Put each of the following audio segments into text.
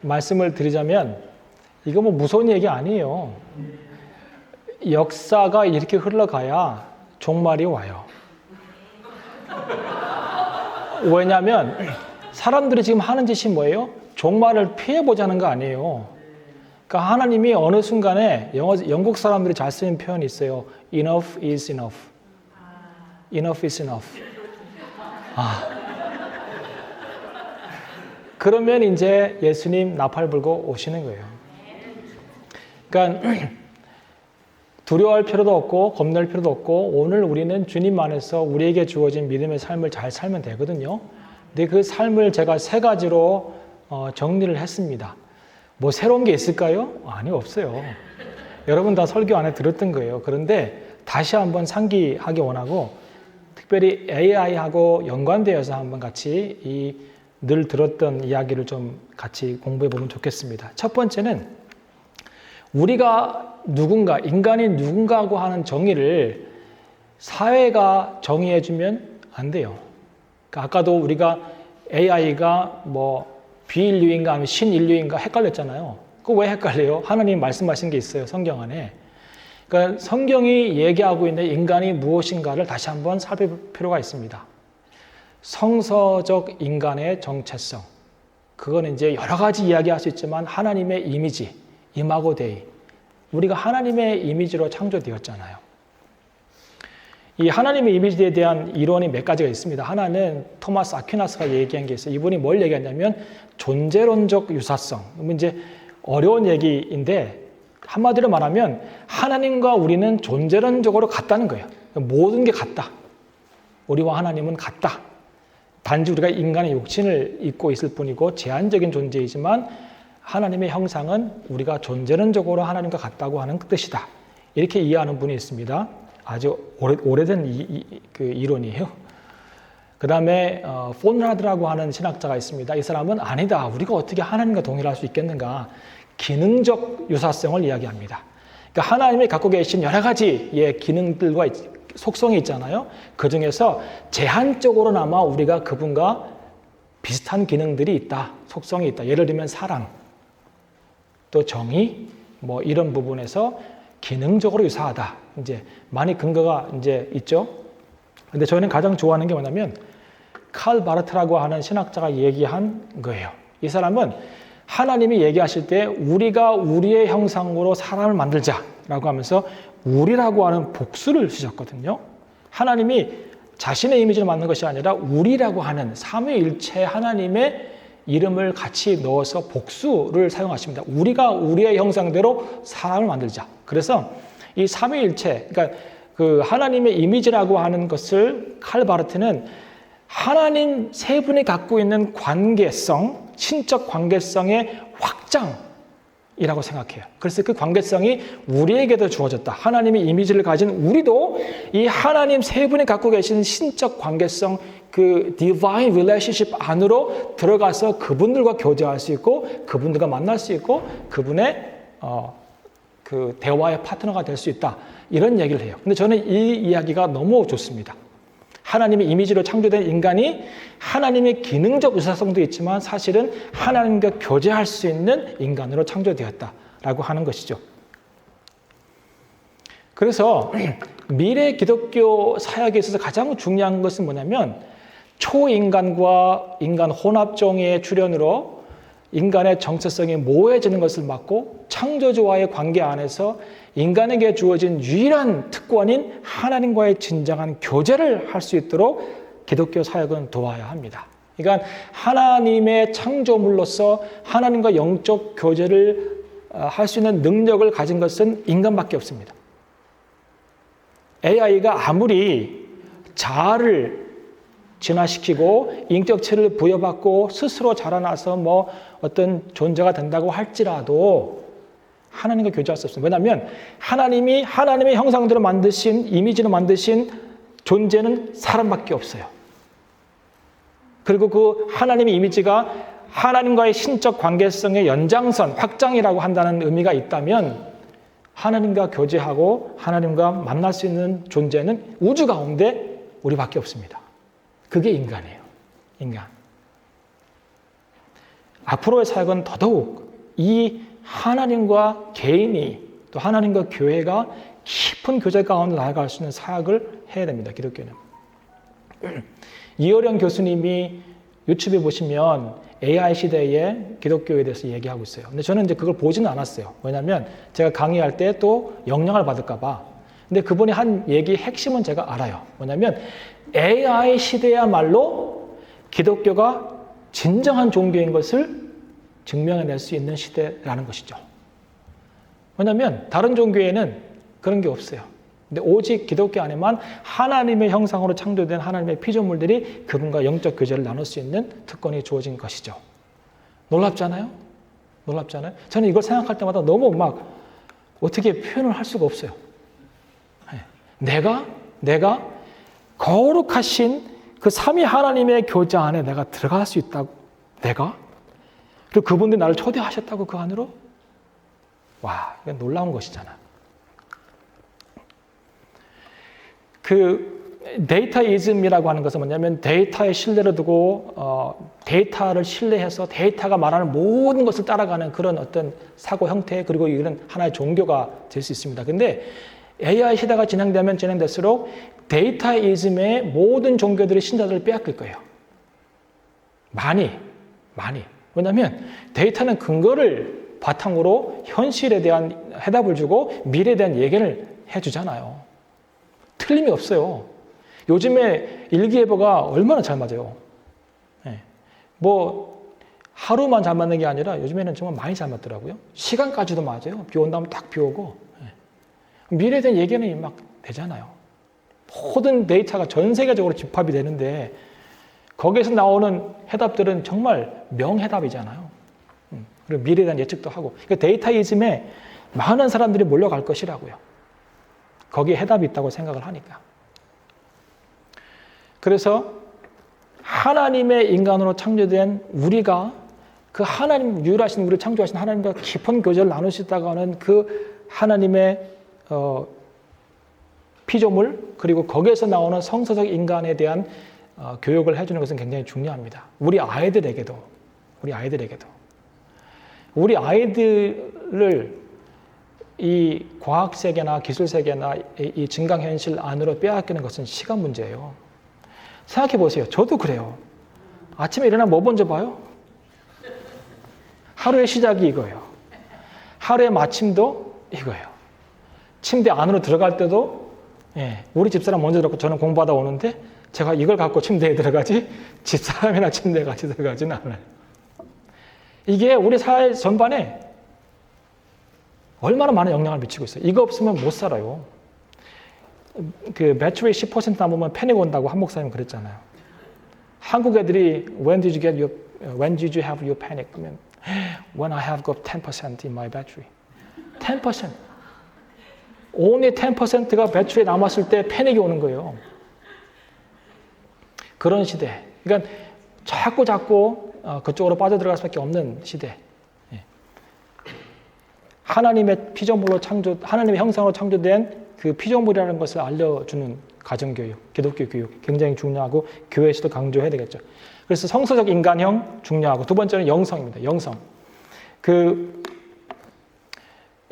말씀을 드리자면 이거 뭐 무서운 얘기 아니에요. 역사가 이렇게 흘러가야 종말이 와요. 왜냐하면 사람들이 지금 하는 짓이 뭐예요? 종말을 피해보자는 거 아니에요. 그러니까 하나님이 어느 순간에 영국 사람들이 잘 쓰는 표현이 있어요. Enough is enough. Enough is enough. 그러면 이제 예수님 나팔 불고 오시는 거예요. 그러니까 두려워할 필요도 없고 겁낼 필요도 없고 오늘 우리는 주님 안에서 우리에게 주어진 믿음의 삶을 잘 살면 되거든요. 근데 그 삶을 제가 세 가지로 정리를 했습니다. 뭐 새로운 게 있을까요? 아니, 없어요. 여러분 다 설교 안에 들었던 거예요. 그런데 다시 한번 상기하기 원하고 특별히 AI하고 연관되어서 한번 같이 늘 들었던 이야기를 좀 같이 공부해 보면 좋겠습니다. 첫 번째는 우리가 누군가, 인간이 누군가하고 하는 정의를 사회가 정의해 주면 안 돼요. 그러니까 아까도 우리가 AI가 뭐 비인류인가 아니면 신인류인가 헷갈렸잖아요. 그거 왜 헷갈려요? 하나님 말씀하신 게 있어요, 성경 안에. 그러니까 성경이 얘기하고 있는 인간이 무엇인가를 다시 한번 살펴볼 필요가 있습니다. 성서적 인간의 정체성. 그건 이제 여러 가지 이야기할 수 있지만 하나님의 이미지, 이마고 데이. 우리가 하나님의 이미지로 창조되었잖아요. 이 하나님의 이미지에 대한 이론이 몇 가지가 있습니다. 하나는 토마스 아퀴나스가 얘기한 게 있어요. 이분이 뭘 얘기했냐면 존재론적 유사성. 이제 어려운 얘기인데 한마디로 말하면 하나님과 우리는 존재론적으로 같다는 거예요. 모든 게 같다. 우리와 하나님은 같다. 단지 우리가 인간의 육신을 입고 있을 뿐이고 제한적인 존재이지만 하나님의 형상은 우리가 존재론적으로 하나님과 같다고 하는 뜻이다. 이렇게 이해하는 분이 있습니다. 아주 오래된 그 이론이에요. 그 다음에 폰라드라고 하는 신학자가 있습니다. 이 사람은 아니다. 우리가 어떻게 하나님과 동일할 수 있겠는가. 기능적 유사성을 이야기합니다. 그러니까 하나님이 갖고 계신 여러 가지의 기능들과 속성이 있잖아요. 그 중에서 제한적으로나마 우리가 그분과 비슷한 기능들이 있다. 속성이 있다. 예를 들면 사랑, 또 정의, 뭐 이런 부분에서 기능적으로 유사하다. 이제 많이 근거가 이제 있죠. 근데 저는 가장 좋아하는 게 뭐냐면 칼 바르트라고 하는 신학자가 얘기한 거예요. 이 사람은 하나님이 얘기하실 때 우리가 우리의 형상으로 사람을 만들자라고 하면서 우리라고 하는 복수를 쓰셨거든요. 하나님이 자신의 이미지를 만든 것이 아니라 우리라고 하는 삼위일체 하나님의 이름을 같이 넣어서 복수를 사용하십니다. 우리가 우리의 형상대로 사람을 만들자. 그래서 이 삼위일체, 그러니까 그 하나님의 이미지라고 하는 것을 칼 바르트는 하나님 세 분이 갖고 있는 관계성, 신적 관계성의 확장이라고 생각해요. 그래서 그 관계성이 우리에게도 주어졌다. 하나님의 이미지를 가진 우리도 이 하나님 세 분이 갖고 계신 신적 관계성, 그 divine relationship 안으로 들어가서 그분들과 교제할 수 있고 그분들과 만날 수 있고 그분의 그 대화의 파트너가 될 수 있다. 이런 얘기를 해요. 근데 저는 이 이야기가 너무 좋습니다. 하나님의 이미지로 창조된 인간이 하나님의 기능적 유사성도 있지만 사실은 하나님과 교제할 수 있는 인간으로 창조되었다라고 하는 것이죠. 그래서 미래 기독교 사역에 있어서 가장 중요한 것은 뭐냐면 초인간과 인간 혼합종의 출현으로 인간의 정체성이 모호해지는 것을 막고 창조주와의 관계 안에서 인간에게 주어진 유일한 특권인 하나님과의 진정한 교제를 할 수 있도록 기독교 사역은 도와야 합니다. 그러니까 하나님의 창조물로서 하나님과 영적 교제를 할 수 있는 능력을 가진 것은 인간밖에 없습니다. AI가 아무리 자아를 진화시키고 인격체를 부여받고 스스로 자라나서 뭐 어떤 존재가 된다고 할지라도 하나님과 교제할 수 없습니다. 왜냐하면 하나님이 하나님의 형상대로 만드신 이미지로 만드신 존재는 사람밖에 없어요. 그리고 그 하나님의 이미지가 하나님과의 신적 관계성의 연장선, 확장이라고 한다는 의미가 있다면 하나님과 교제하고 하나님과 만날 수 있는 존재는 우주 가운데 우리밖에 없습니다. 그게 인간이에요. 인간. 앞으로의 사역은 더더욱 이 하나님과 개인이 또 하나님과 교회가 깊은 교제 가운데 나아갈 수 있는 사역을 해야 됩니다. 기독교는. 이어령 교수님이 유튜브에 보시면 AI 시대에 기독교에 대해서 얘기하고 있어요. 근데 저는 이제 그걸 보지는 않았어요. 왜냐하면 제가 강의할 때 또 영향을 받을까 봐. 근데 그분이 한 얘기 핵심은 제가 알아요. 뭐냐면 AI 시대야말로 기독교가 진정한 종교인 것을 증명해낼 수 있는 시대라는 것이죠. 왜냐하면 다른 종교에는 그런 게 없어요. 근데 오직 기독교 안에만 하나님의 형상으로 창조된 하나님의 피조물들이 그분과 영적 교제를 나눌 수 있는 특권이 주어진 것이죠. 놀랍잖아요? 놀랍잖아요? 저는 이걸 생각할 때마다 너무 막 어떻게 표현을 할 수가 없어요. 내가 거룩하신 그 삼위 하나님의 교제 안에 내가 들어갈 수 있다고? 내가? 그리고 그분들이 나를 초대하셨다고 그 안으로? 와, 이건 놀라운 것이잖아. 그 데이터이즘이라고 하는 것은 뭐냐면 데이터에 신뢰를 두고 데이터를 신뢰해서 데이터가 말하는 모든 것을 따라가는 그런 어떤 사고 형태 그리고 이런 하나의 종교가 될 수 있습니다. 근데 AI 시대가 진행되면 진행될수록 데이터이즘의 모든 종교들이 신자들을 빼앗길 거예요. 많이. 왜냐하면 데이터는 근거를 바탕으로 현실에 대한 해답을 주고 미래에 대한 예견을 해주잖아요. 틀림이 없어요. 요즘에 일기예보가 얼마나 잘 맞아요. 뭐 하루만 잘 맞는 게 아니라 요즘에는 정말 많이 잘 맞더라고요. 시간까지도 맞아요. 비 온다면 딱 비 오고. 미래에 대한 예견이 막 되잖아요. 모든 데이터가 전 세계적으로 집합이 되는데 거기에서 나오는 해답들은 정말 명해답이잖아요. 그리고 미래에 대한 예측도 하고. 그러니까 데이터이즘에 많은 사람들이 몰려갈 것이라고요. 거기에 해답이 있다고 생각을 하니까. 그래서 하나님의 인간으로 창조된 우리가 그 하나님, 유일하신 우리를 창조하신 하나님과 깊은 교제를 나눌 수 있다고 하는 그 하나님의 피조물 그리고 거기에서 나오는 성서적 인간에 대한 교육을 해주는 것은 굉장히 중요합니다. 우리 아이들에게도 우리 아이들을 이 과학 세계나 기술 세계나 이 증강현실 안으로 빼앗기는 것은 시간 문제예요. 생각해 보세요. 저도 그래요. 아침에 일어나면 뭐 먼저 봐요? 하루의 시작이 이거예요. 하루의 마침도 이거예요. 침대 안으로 들어갈 때도 우리 집사람 먼저 들어가고 저는 공부하다 오는데 제가 이걸 갖고 침대에 들어가지 집사람이나 침대에 같이 들어가지는 않아요. 이게 우리 사회 전반에 얼마나 많은 영향을 미치고 있어요. 이거 없으면 못 살아요. 그 배터리 10% 남으면 패닉 온다고 한 목사님 그랬잖아요. 한국 애들이 when did you have your panic? 그러면 when I have got 10% in my battery. 10%. only 10%가 배터리에 남았을 때 패닉이 오는 거예요. 그런 시대. 그러니까 자꾸 그쪽으로 빠져들어갈 수밖에 없는 시대. 하나님의 피조물로 하나님의 형상으로 창조된 그 피조물이라는 것을 알려주는 가정교육, 기독교 교육 굉장히 중요하고 교회에서도 강조해야 되겠죠. 그래서 성서적 인간형 중요하고 두 번째는 영성입니다. 영성. 그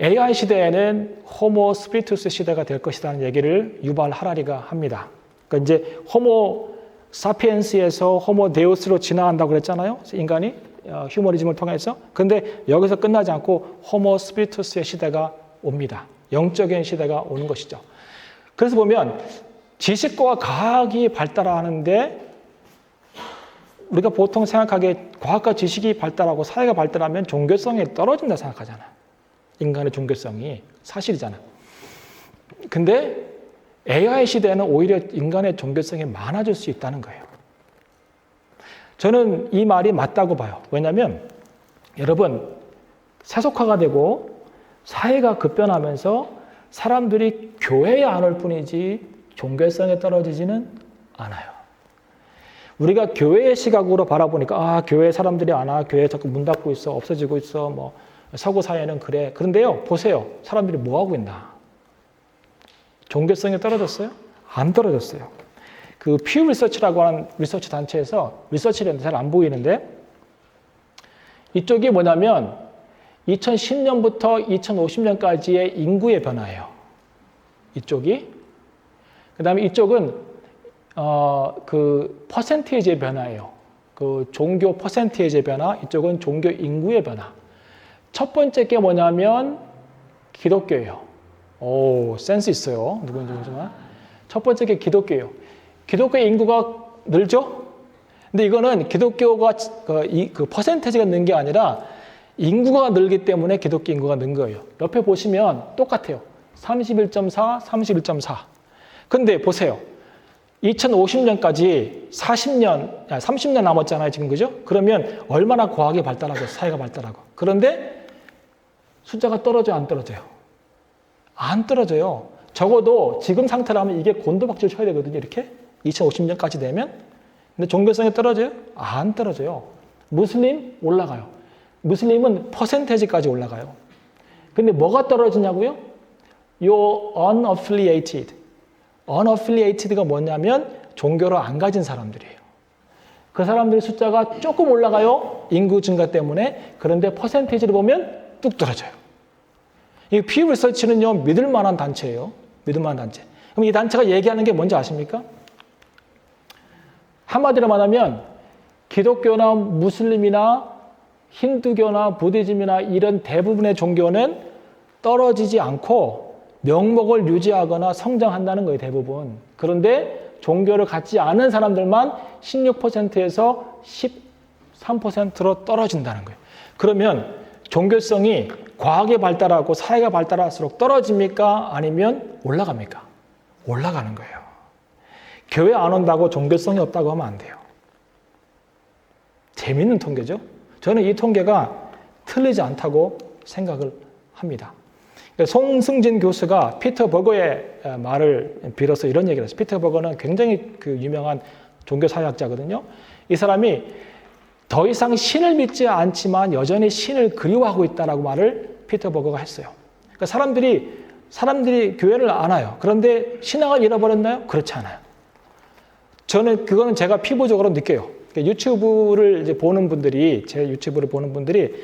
AI 시대에는 호모 스피리투스 시대가 될 것이라는 얘기를 유발 하라리가 합니다. 그러니까 이제 호모 사피엔스에서 호모 데우스로 진화한다고 그랬잖아요. 인간이 휴머니즘을 통해서. 그런데 여기서 끝나지 않고 호모 스피리투스의 시대가 옵니다. 영적인 시대가 오는 것이죠. 그래서 보면 지식과 과학이 발달하는데 우리가 보통 생각하기에 과학과 지식이 발달하고 사회가 발달하면 종교성이 떨어진다 생각하잖아요. 인간의 종교성이 사실이잖아. 근데 AI 시대에는 오히려 인간의 종교성이 많아질 수 있다는 거예요. 저는 이 말이 맞다고 봐요. 왜냐하면 여러분 세속화가 되고 사회가 급변하면서 사람들이 교회에 안 올 뿐이지 종교성에 떨어지지는 않아요. 우리가 교회의 시각으로 바라보니까 교회 사람들이 안 와, 교회 자꾸 문 닫고 있어, 없어지고 있어, 뭐 서구 사회는 그래. 그런데요, 보세요. 사람들이 뭐 하고 있나? 종교성이 떨어졌어요? 안 떨어졌어요. 그 퓨 리서치라고 하는 리서치 단체에서 리서치를 잘 안 보이는데 이쪽이 뭐냐면 2010년부터 2050년까지의 인구의 변화예요. 이쪽이. 그 다음에 이쪽은 그 퍼센테이지의 변화예요. 그 종교 퍼센테이지의 변화, 이쪽은 종교 인구의 변화. 첫 번째 게 뭐냐면 기독교예요. 오, 센스 있어요. 누군지 모르지만. 첫 번째 게 기독교예요. 기독교의 인구가 늘죠? 근데 이거는 기독교가 그 퍼센테이지가 는 게 아니라 인구가 늘기 때문에 기독교 인구가 는 거예요. 옆에 보시면 똑같아요. 31.4, 31.4. 근데 보세요. 2050년까지 30년 남았잖아요. 지금 그죠? 그러면 얼마나 과학이 발달하고 사회가 발달하고. 그런데 숫자가 떨어져요? 안 떨어져요? 안 떨어져요. 적어도 지금 상태로 하면 이게 곤두박질 쳐야 되거든요. 이렇게 2050년까지 되면. 근데 종교성이 떨어져요? 안 떨어져요. 무슬림 올라가요. 무슬림은 퍼센테이지까지 올라가요. 근데 뭐가 떨어지냐고요? 요 unaffiliated. unaffiliated가 뭐냐면 종교를 안 가진 사람들이에요. 그 사람들의 숫자가 조금 올라가요. 인구 증가 때문에. 그런데 퍼센테이지를 보면 뚝 떨어져요. 이 피우 리서치는요, 믿을 만한 단체예요. 믿을 만한 단체. 그럼 이 단체가 얘기하는 게 뭔지 아십니까? 한마디로 말하면 기독교나 무슬림이나 힌두교나 부디즘이나 이런 대부분의 종교는 떨어지지 않고 명목을 유지하거나 성장한다는 거예요, 대부분. 그런데 종교를 갖지 않은 사람들만 16%에서 13%로 떨어진다는 거예요. 그러면 종교성이 과학이 발달하고 사회가 발달할수록 떨어집니까? 아니면 올라갑니까? 올라가는 거예요. 교회 안 온다고 종교성이 없다고 하면 안 돼요. 재밌는 통계죠? 저는 이 통계가 틀리지 않다고 생각을 합니다. 송승진 교수가 피터 버거의 말을 빌어서 이런 얘기를 했어요. 피터 버거는 굉장히 그 유명한 종교사회학자거든요. 이 사람이 더 이상 신을 믿지 않지만 여전히 신을 그리워하고 있다라고 말을 피터 버거가 했어요. 그러니까 사람들이 교회를 안 와요. 그런데 신앙을 잃어버렸나요? 그렇지 않아요. 저는 그거는 제가 피부적으로 느껴요. 그러니까 유튜브를 이제 보는 분들이, 제 유튜브를 보는 분들이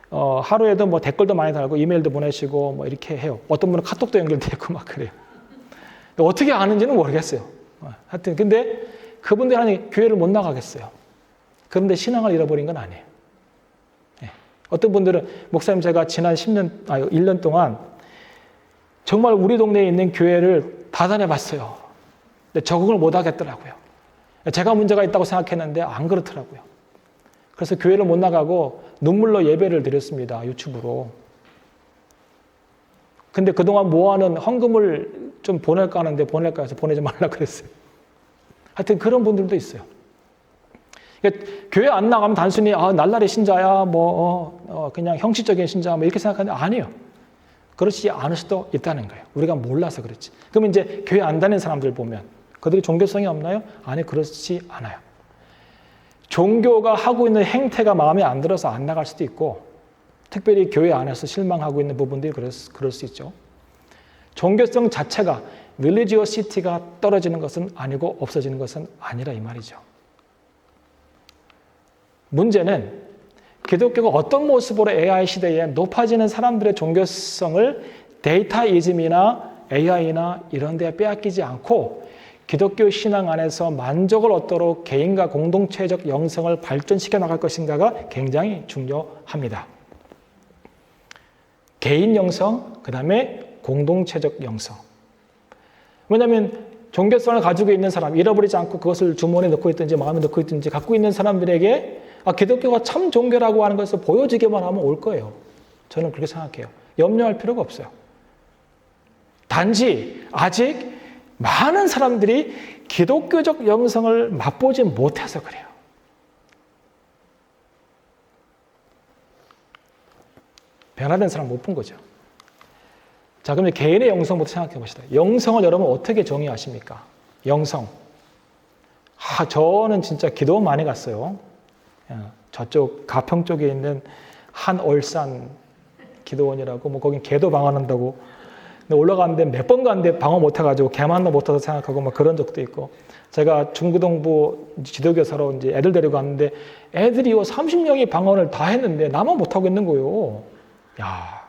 하루에도 뭐 댓글도 많이 달고 이메일도 보내시고 뭐 이렇게 해요. 어떤 분은 카톡도 연결돼 있고 막 그래요. 어떻게 아는지는 모르겠어요. 하여튼 근데 그분들이 교회를 못 나가겠어요. 그런데 신앙을 잃어버린 건 아니에요. 네. 어떤 분들은 목사님 제가 지난 1년 동안 정말 우리 동네에 있는 교회를 다 다녀봤어요. 근데 적응을 못 하겠더라고요. 제가 문제가 있다고 생각했는데 안 그렇더라고요. 그래서 교회를 못 나가고 눈물로 예배를 드렸습니다. 유튜브로. 근데 그동안 모아놓은 헌금을 좀 보낼까 하는데 보낼까 해서 보내지 말라 그랬어요. 하여튼 그런 분들도 있어요. 그러니까 교회 안 나가면 단순히 날라리 신자야 그냥 형식적인 신자 이렇게 생각하는데 아니에요. 그렇지 않을 수도 있다는 거예요. 우리가 몰라서 그렇지. 그러면 이제 교회 안 다니는 사람들 보면 그들이 종교성이 없나요? 아니, 그렇지 않아요. 종교가 하고 있는 행태가 마음에 안 들어서 안 나갈 수도 있고 특별히 교회 안에서 실망하고 있는 부분들이 그럴 수 있죠. 종교성 자체가 religiosity가 떨어지는 것은 아니고 없어지는 것은 아니라 이 말이죠. 문제는 기독교가 어떤 모습으로 AI 시대에 높아지는 사람들의 종교성을 데이터이즘이나 AI나 이런 데에 빼앗기지 않고 기독교 신앙 안에서 만족을 얻도록 개인과 공동체적 영성을 발전시켜 나갈 것인가가 굉장히 중요합니다. 개인 영성, 그 다음에 공동체적 영성. 왜냐하면 종교성을 가지고 있는 사람, 잃어버리지 않고 그것을 주머니에 넣고 있든지 마음에 넣고 있든지 갖고 있는 사람들에게 기독교가 참 종교라고 하는 것을 보여주기만 하면 올 거예요. 저는 그렇게 생각해요. 염려할 필요가 없어요. 단지 아직 많은 사람들이 기독교적 영성을 맛보지 못해서 그래요. 변화된 사람 못 본 거죠. 자, 그럼 개인의 영성부터 생각해 봅시다. 영성을 여러분 어떻게 정의하십니까? 영성. 저는 진짜 기도 많이 갔어요. 저쪽 가평 쪽에 있는 한올산 기도원이라고 거긴 개도 방언한다고 근데 올라가는데 몇 번 갔는데 방어 못해가지고 개만도 못해서 생각하고 막 그런 적도 있고, 제가 중고등부 지도교사로 이제 애들 데리고 갔는데 애들이 30명이 방언을 다 했는데 나만 못하고 있는 거예요. 야,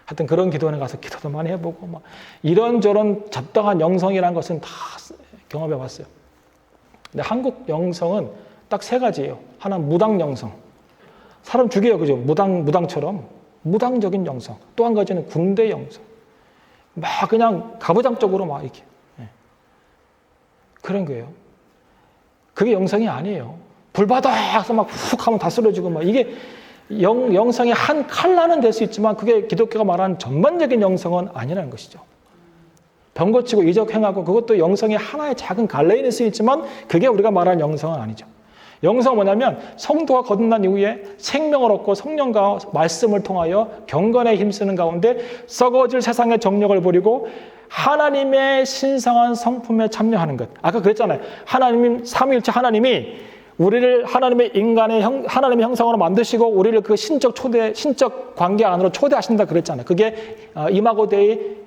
하여튼 그런 기도원에 가서 기도도 많이 해보고 막 이런저런 잡다한 영성이라는 것은 다 경험해 봤어요. 근데 한국 영성은 딱 세 가지예요. 하나는 무당 영성. 사람 죽여요, 그죠? 무당처럼. 무당적인 영성. 또 한 가지는 군대 영성. 막 그냥 가부장적으로 막 이렇게. 그런 거예요. 그게 영성이 아니에요. 불받아! 해서 막 훅 하면 다 쓰러지고 막 이게 영성의 한 칼라는 될 수 있지만 그게 기독교가 말하는 전반적인 영성은 아니라는 것이죠. 병 고치고 이적 행하고 그것도 영성의 하나의 작은 갈래인일 수 있지만 그게 우리가 말하는 영성은 아니죠. 영성은 뭐냐면 성도가 거듭난 이후에 생명을 얻고 성령과 말씀을 통하여 경건에 힘쓰는 가운데 썩어질 세상의 정력을 버리고 하나님의 신성한 성품에 참여하는 것. 아까 그랬잖아요. 하나님, 삼위일체 하나님이 우리를 하나님의 하나님의 형상으로 만드시고 우리를 그 신적 관계 안으로 초대하신다 그랬잖아요. 그게 이마고 데이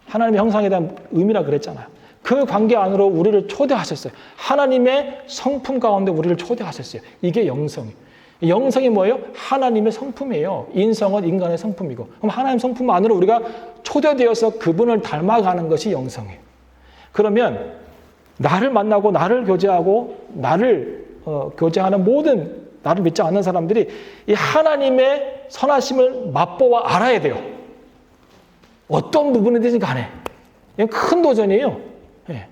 하나님의 형상에 대한 의미라 그랬잖아요. 그 관계 안으로 우리를 초대하셨어요. 하나님의 성품 가운데 우리를 초대하셨어요. 이게 영성이에요. 영성이 뭐예요? 하나님의 성품이에요. 인성은 인간의 성품이고. 그럼 하나님 성품 안으로 우리가 초대되어서 그분을 닮아가는 것이 영성이에요. 그러면 나를 만나고 나를 교제하고 나를 교제하는 모든 나를 믿지 않는 사람들이 이 하나님의 선하심을 맛보아 알아야 돼요. 어떤 부분이든지 간에. 이건 큰 도전이에요. 예.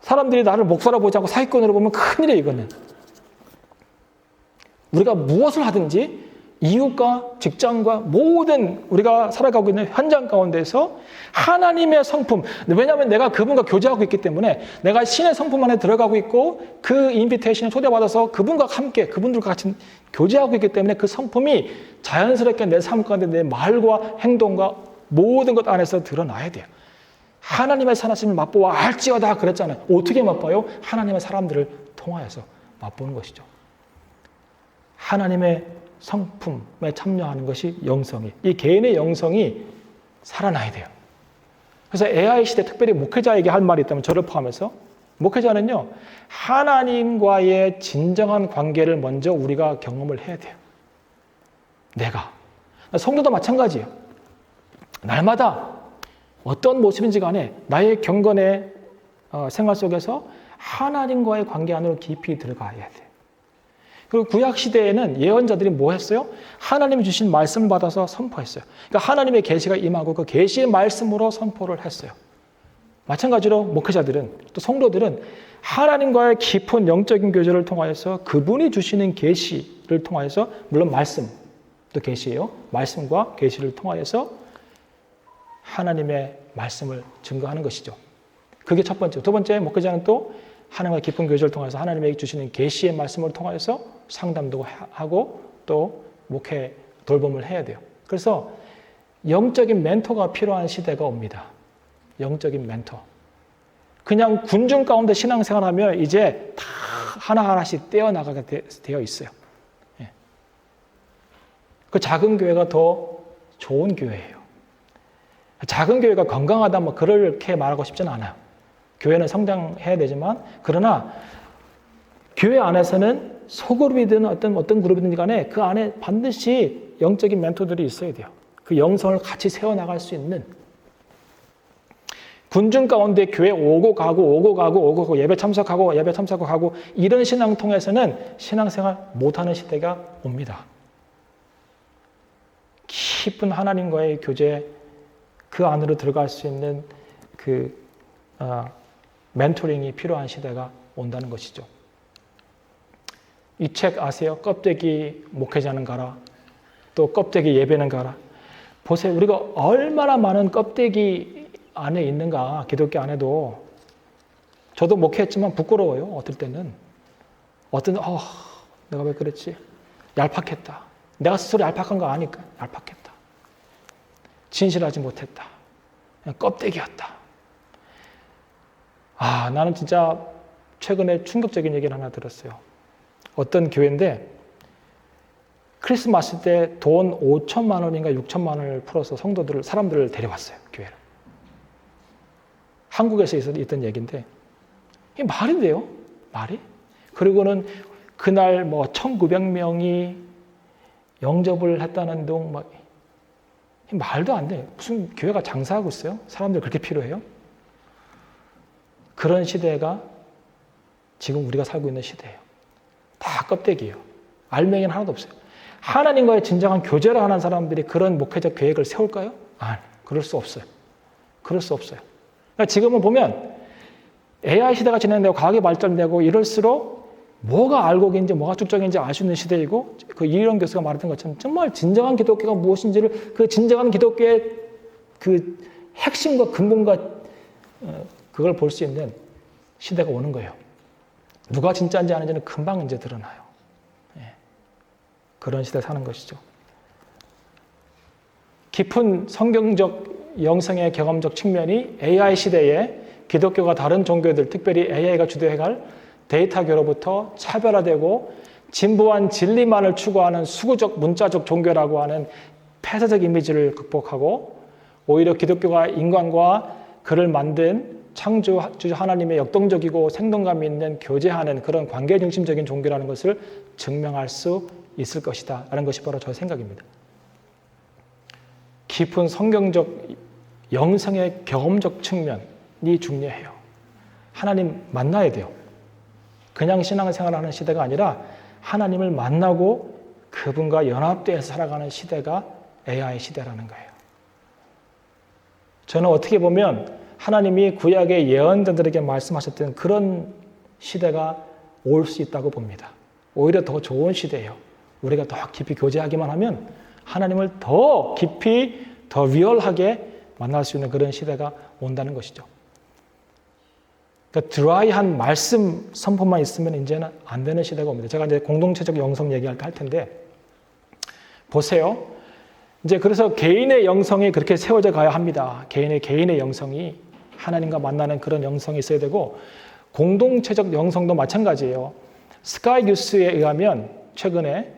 사람들이 나를 목사로 보지 않고 사기꾼으로 보면 큰일이에요, 이거는. 우리가 무엇을 하든지 이웃과 직장과 모든 우리가 살아가고 있는 현장 가운데서 하나님의 성품, 왜냐하면 내가 그분과 교제하고 있기 때문에 내가 신의 성품 안에 들어가고 있고 그 인비테이션에 초대받아서 그분과 함께 그분들과 같이 교제하고 있기 때문에 그 성품이 자연스럽게 내 삶 가운데 내 말과 행동과 모든 것 안에서 드러나야 돼요. 하나님의 선하심을 맛보아 알지어다 그랬잖아요. 어떻게 맛봐요? 하나님의 사람들을 통하여서 맛보는 것이죠. 하나님의 성품에 참여하는 것이 영성이. 이 개인의 영성이 살아나야 돼요. 그래서 AI 시대 특별히 목회자에게 할 말이 있다면 저를 포함해서 목회자는요. 하나님과의 진정한 관계를 먼저 우리가 경험을 해야 돼요. 내가. 성도도 마찬가지예요. 날마다 어떤 모습인지 간에 나의 경건의 생활 속에서 하나님과의 관계 안으로 깊이 들어가야 돼요. 그리고 구약시대에는 예언자들이 뭐 했어요? 하나님이 주신 말씀을 받아서 선포했어요. 그러니까 하나님의 계시가 임하고 그 계시의 말씀으로 선포를 했어요. 마찬가지로 목회자들은 또 성도들은 하나님과의 깊은 영적인 교제를 통하여서 그분이 주시는 계시를 통하여서 물론 말씀도 계시예요. 말씀과 계시를 통하여서 하나님의 말씀을 증거하는 것이죠. 그게 첫 번째. 두 번째 목회자는 또 하나님과 깊은 교제를 통해서 하나님에게 주시는 계시의 말씀을 통해서 상담도 하고 또 목회 돌봄을 해야 돼요. 그래서 영적인 멘토가 필요한 시대가 옵니다. 영적인 멘토. 그냥 군중 가운데 신앙생활하면 이제 다 하나하나씩 떼어나가게 되어 있어요. 그 작은 교회가 더 좋은 교회예요. 작은 교회가 건강하다 뭐 그렇게 말하고 싶지는 않아요. 교회는 성장해야 되지만 그러나 교회 안에서는 소그룹이든 어떤 그룹이든 간에 그 안에 반드시 영적인 멘토들이 있어야 돼요. 그 영성을 같이 세워나갈 수 있는 군중 가운데 교회 오고 가고 예배 참석하고 이런 신앙 통해서는 신앙생활 못하는 시대가 옵니다. 깊은 하나님과의 교제 그 안으로 들어갈 수 있는 멘토링이 필요한 시대가 온다는 것이죠. 이 책 아세요? 껍데기 목회자는 가라. 또 껍데기 예배는 가라. 보세요. 우리가 얼마나 많은 껍데기 안에 있는가. 기독교 안에도. 저도 목회했지만 부끄러워요. 어떨 때는. 내가 왜 그랬지? 얄팍했다. 내가 스스로 얄팍한 거 아니까. 얄팍했다. 진실하지 못했다. 그냥 껍데기였다. 나는 진짜 최근에 충격적인 얘기를 하나 들었어요. 어떤 교회인데 크리스마스 때 돈 5천만 원인가 6천만 원을 풀어서 사람들을 데려왔어요. 교회를. 한국에서 있던 얘기인데 이게 말이 돼요? 말이? 그리고는 그날 뭐 1900명이 영접을 했다는 둥 말도 안 돼. 무슨 교회가 장사하고 있어요? 사람들 그렇게 필요해요? 그런 시대가 지금 우리가 살고 있는 시대예요. 다 껍데기예요. 알맹이는 하나도 없어요. 하나님과의 진정한 교제를 하는 사람들이 그런 목회적 계획을 세울까요? 아니, 그럴 수 없어요. 그럴 수 없어요. 그러니까 지금은 보면 AI 시대가 진행되고 과학이 발전되고 이럴수록 뭐가 알곡인지 뭐가 축적인지 알 수 있는 시대이고 그 이런 교수가 말했던 것처럼 정말 진정한 기독교가 무엇인지를 그 진정한 기독교의 그 핵심과 근본과 그걸 볼 수 있는 시대가 오는 거예요. 누가 진짜인지 아닌지는 금방 이제 드러나요. 그런 시대에 사는 것이죠. 깊은 성경적 영성의 경험적 측면이 AI 시대에 기독교가 다른 종교들, 특별히 AI가 주도해갈 데이터교로부터 차별화되고 진부한 진리만을 추구하는 수구적 문자적 종교라고 하는 폐쇄적 이미지를 극복하고 오히려 기독교가 인간과 그를 만든 창조주 하나님의 역동적이고 생동감 있는 교제하는 그런 관계 중심적인 종교라는 것을 증명할 수 있을 것이다 라는 것이 바로 저의 생각입니다. 깊은 성경적 영성의 경험적 측면이 중요해요. 하나님 만나야 돼요. 그냥 신앙생활을 하는 시대가 아니라 하나님을 만나고 그분과 연합되어서 살아가는 시대가 AI 시대라는 거예요. 저는 어떻게 보면 하나님이 구약의 예언자들에게 말씀하셨던 그런 시대가 올 수 있다고 봅니다. 오히려 더 좋은 시대예요. 우리가 더 깊이 교제하기만 하면 하나님을 더 깊이 더 리얼하게 만날 수 있는 그런 시대가 온다는 것이죠. 그러니까 드라이한 말씀 선포만 있으면 이제는 안 되는 시대가 옵니다. 제가 이제 공동체적 영성 얘기할 때 할 텐데 보세요. 이제 그래서 개인의 영성이 그렇게 세워져 가야 합니다. 개인의 영성이 하나님과 만나는 그런 영성이 있어야 되고 공동체적 영성도 마찬가지예요. 스카이 뉴스에 의하면 최근에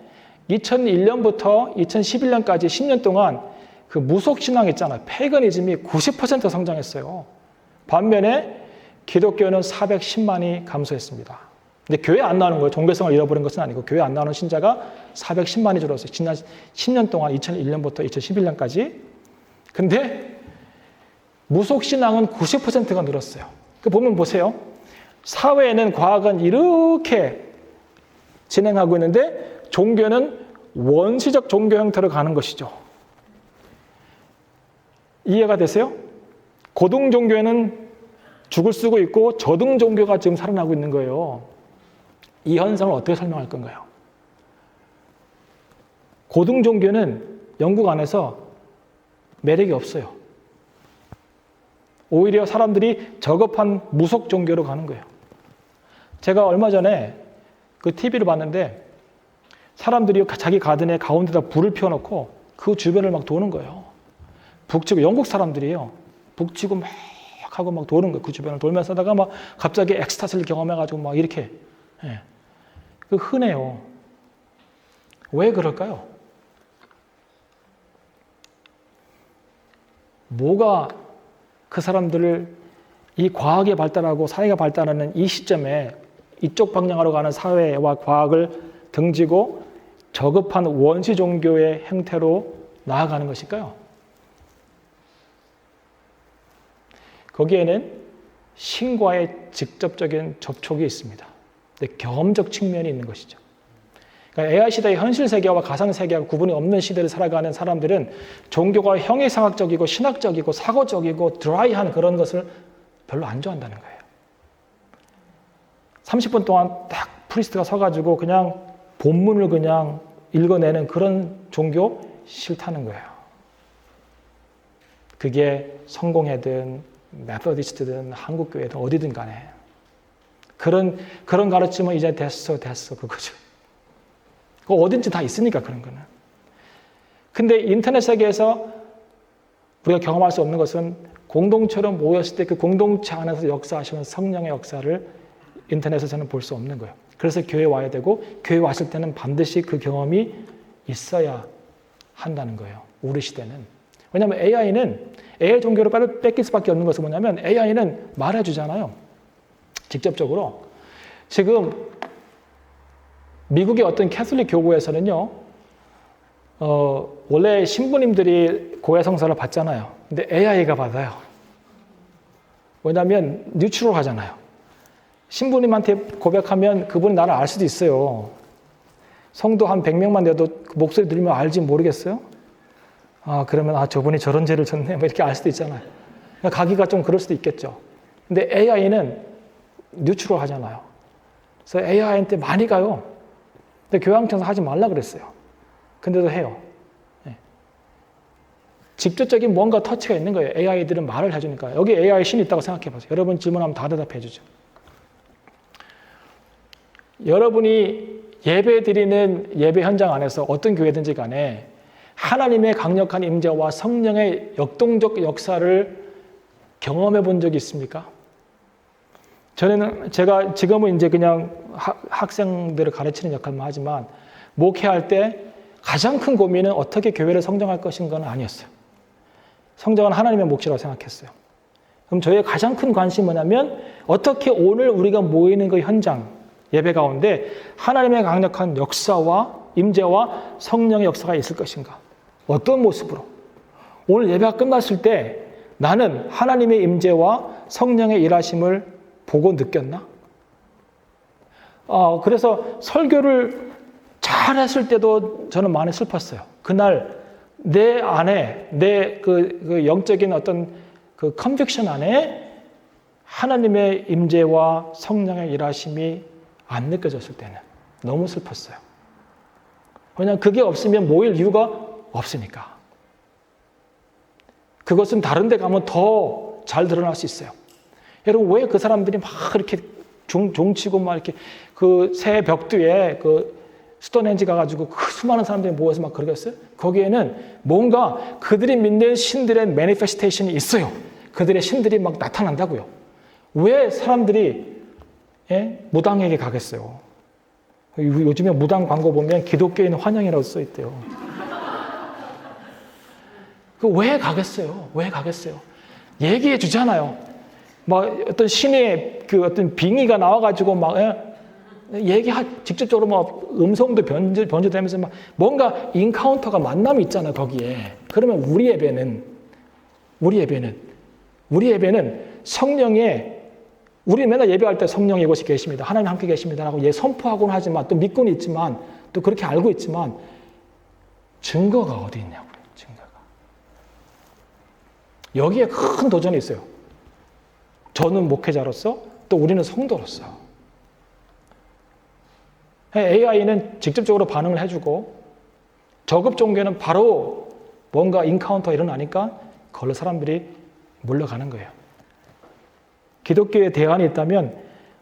2001년부터 2011년까지 10년 동안 그 무속신앙 있잖아요. 패거니즘이 90% 성장했어요. 반면에 기독교는 410만이 감소했습니다. 근데 교회 안 나오는 거예요. 종교성을 잃어버린 것은 아니고 교회 안 나오는 신자가 410만이 줄었어요. 지난 10년 동안 2001년부터 2011년까지. 근데 무속신앙은 90%가 늘었어요. 보면 보세요. 사회에는 과학은 이렇게 진행하고 있는데 종교는 원시적 종교 형태로 가는 것이죠. 이해가 되세요? 고등 종교에는 죽을 쓰고 있고 저등 종교가 지금 살아나고 있는 거예요. 이 현상을 어떻게 설명할 건가요? 고등 종교는 영국 안에서 매력이 없어요. 오히려 사람들이 저급한 무속 종교로 가는 거예요. 제가 얼마 전에 그 TV를 봤는데 사람들이 자기 가든에 가운데다 불을 피워놓고 그 주변을 막 도는 거예요. 북치고 영국 사람들이에요. 북치고 막 하고 막 도는 거예요. 그 주변을 돌면서 하다가 막 갑자기 엑스타시를 경험해가지고 막 이렇게. 예. 그 흔해요. 왜 그럴까요? 뭐가 그 사람들을 이 과학이 발달하고 사회가 발달하는 이 시점에 이쪽 방향으로 가는 사회와 과학을 등지고 저급한 원시 종교의 형태로 나아가는 것일까요? 거기에는 신과의 직접적인 접촉이 있습니다. 근데 경험적 측면이 있는 것이죠. 그러니까 AI 시대의 현실 세계와 가상 세계와 구분이 없는 시대를 살아가는 사람들은 종교가 형이상학적이고 신학적이고 사고적이고 드라이한 그런 것을 별로 안 좋아한다는 거예요. 30분 동안 딱 프리스트가 서가지고 그냥 본문을 그냥 읽어내는 그런 종교 싫다는 거예요. 그게 성공회든 메소디스트든 한국교회든 어디든 간에 그런 가르침은 이제 됐어 그거죠. 그거 어딘지 다 있으니까 그런 거는. 근데 인터넷 세계에서 우리가 경험할 수 없는 것은 공동체로 모였을 때 그 공동체 안에서 역사하시는 성령의 역사를 인터넷에서는 볼 수 없는 거예요. 그래서 교회에 와야 되고 교회에 왔을 때는 반드시 그 경험이 있어야 한다는 거예요. 우리 시대는. 왜냐하면 AI 종교로 뺏길 수밖에 없는 것은 뭐냐면 AI는 말해주잖아요. 직접적으로. 지금 미국의 어떤 캐톨릭 교구에서는요, 원래 신부님들이 고해 성사를 받잖아요. 근데 AI가 받아요. 왜냐하면 뉴트럴하잖아요. 신부님한테 고백하면 그분이 나를 알 수도 있어요. 성도 한 100명만 돼도 목소리 들으면 알지 모르겠어요? 그러면 저분이 저런 죄를 졌네 뭐 이렇게 알 수도 있잖아요. 가기가 좀 그럴 수도 있겠죠. 근데 AI는 뉴트럴하잖아요. 그래서 AI한테 많이 가요. 근데 교황청에서 하지 말라 그랬어요. 근데도 해요. 네. 직접적인 뭔가 터치가 있는 거예요. AI들은 말을 해주니까. 여기 AI 신이 있다고 생각해 보세요. 여러분 질문하면 다 대답해 주죠. 여러분이 예배 드리는 예배 현장 안에서 어떤 교회든지 간에 하나님의 강력한 임재와 성령의 역동적 역사를 경험해 본 적이 있습니까? 제가 지금은 이제 그냥 학생들을 가르치는 역할만 하지만 목회할 때 가장 큰 고민은 어떻게 교회를 성장할 것인가는 아니었어요. 성장은 하나님의 몫이라고 생각했어요. 그럼 저의 가장 큰 관심이 뭐냐면 어떻게 오늘 우리가 모이는 그 현장, 예배 가운데 하나님의 강력한 역사와 임재와 성령의 역사가 있을 것인가? 어떤 모습으로? 오늘 예배가 끝났을 때 나는 하나님의 임재와 성령의 일하심을 보고 느꼈나? 그래서 설교를 잘했을 때도 저는 많이 슬펐어요. 그날 내 안에 내 그 영적인 어떤 그 컨빅션 안에 하나님의 임재와 성령의 일하심이 안 느껴졌을 때는 너무 슬펐어요. 왜냐하면 그게 없으면 모일 이유가 없으니까. 그것은 다른 데 가면 더 잘 드러날 수 있어요. 여러분 왜 그 사람들이 막 이렇게 종치고 막 이렇게 그 새 벽두에 그 스톤헨지 가가지고 그 수많은 사람들이 모여서 막 그러겠어요? 거기에는 뭔가 그들이 믿는 신들의 매니페스테이션이 있어요. 그들의 신들이 막 나타난다고요. 왜 사람들이 무당에게 가겠어요? 요즘에 무당 광고 보면 기독교인 환영이라고 써 있대요. 왜 가겠어요? 왜 가겠어요? 얘기해 주잖아요. 막 어떤 신의 그 어떤 빙의가 나와가지고 막 직접적으로 막 음성도 변조되면서 막 뭔가 인카운터가 만남이 있잖아요, 거기에. 그러면 우리 예배는 성령의 우리 맨날 예배할 때 성령이 이곳에 계십니다. 하나님 함께 계십니다라고 선포하고는 하지만 또 믿고는 있지만 또 그렇게 알고 있지만 증거가 어디 있냐고요. 증거가. 여기에 큰 도전이 있어요. 저는 목회자로서 또 우리는 성도로서. AI는 직접적으로 반응을 해주고 저급 종교는 바로 뭔가 인카운터가 일어나니까 그걸로 사람들이 몰려가는 거예요. 기독교의 대안이 있다면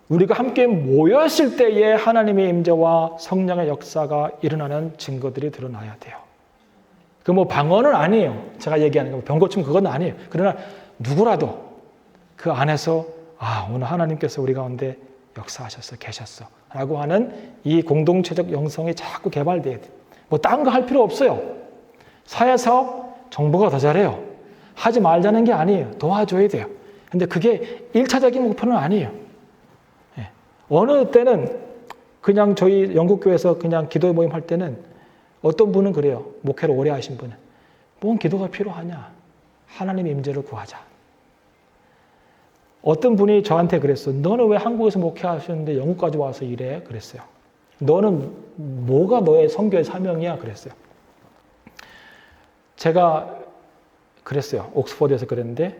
우리가 함께 모였을 때에 하나님의 임재와 성령의 역사가 일어나는 증거들이 드러나야 돼요. 그 방언은 아니에요. 제가 얘기하는 거 병고침 그건 아니에요. 그러나 누구라도 그 안에서 오늘 하나님께서 우리 가운데 역사하셨어, 계셨어 라고 하는 이 공동체적 영성이 자꾸 개발돼야 돼요. 딴 거 할 필요 없어요. 사회사업 정부가 더 잘해요. 하지 말자는 게 아니에요. 도와줘야 돼요. 근데 그게 1차적인 목표는 아니에요. 어느 때는 그냥 저희 영국교회에서 그냥 기도 모임 할 때는 어떤 분은 그래요. 목회를 오래 하신 분은. 뭔 기도가 필요하냐. 하나님의 임재를 구하자. 어떤 분이 저한테 그랬어. 너는 왜 한국에서 목회하셨는데 영국까지 와서 일해? 그랬어요. 너는 뭐가 너의 선교의 사명이야? 그랬어요. 제가 그랬어요. 옥스퍼드에서 그랬는데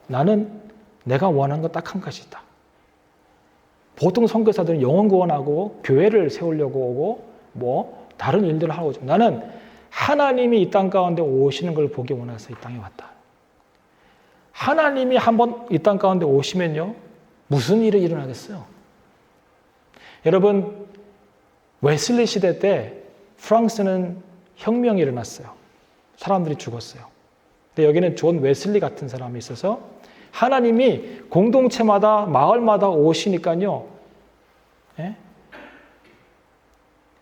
나는 내가 원하는 건 딱 한 가지 있다. 보통 선교사들은 영혼 구원하고 교회를 세우려고 오고 다른 일들을 하고 오죠. 나는 하나님이 이 땅 가운데 오시는 걸 보기 원해서 이 땅에 왔다. 하나님이 한번 이 땅 가운데 오시면요. 무슨 일이 일어나겠어요? 여러분 웨슬리 시대 때 프랑스는 혁명이 일어났어요. 사람들이 죽었어요. 근데 여기는 존 웨슬리 같은 사람이 있어서 하나님이 공동체마다 마을마다 오시니까요.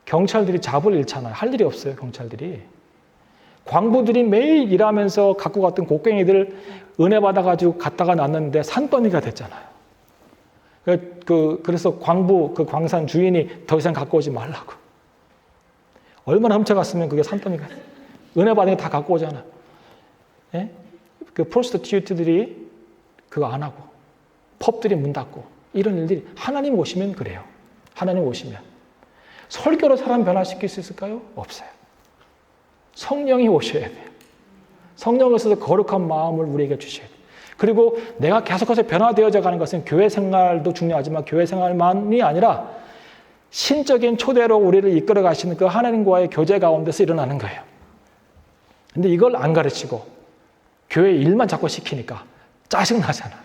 경찰들이 잡을 잃잖아요. 할 일이 없어요, 경찰들이. 광부들이 매일 일하면서 갖고 갔던 곡괭이들 은혜 받아가지고 갖다가 놨는데 산더미가 됐잖아요. 그래서 광부, 그 광산 주인이 더 이상 갖고 오지 말라고. 얼마나 훔쳐갔으면 그게 산더미가. 은혜 받은 게 다 갖고 오잖아. 예? 그 프로스티튜트들이 그거 안 하고, 펍들이 문 닫고, 이런 일들이 하나님 오시면 그래요. 하나님 오시면. 설교로 사람 변화시킬 수 있을까요? 없어요. 성령이 오셔야 돼요. 성령을 써서 거룩한 마음을 우리에게 주셔야 돼요. 그리고 내가 계속해서 변화되어져 가는 것은 교회 생활도 중요하지만 교회 생활만이 아니라 신적인 초대로 우리를 이끌어 가시는 그 하나님과의 교제 가운데서 일어나는 거예요. 근데 이걸 안 가르치고 교회 일만 자꾸 시키니까 짜증나잖아.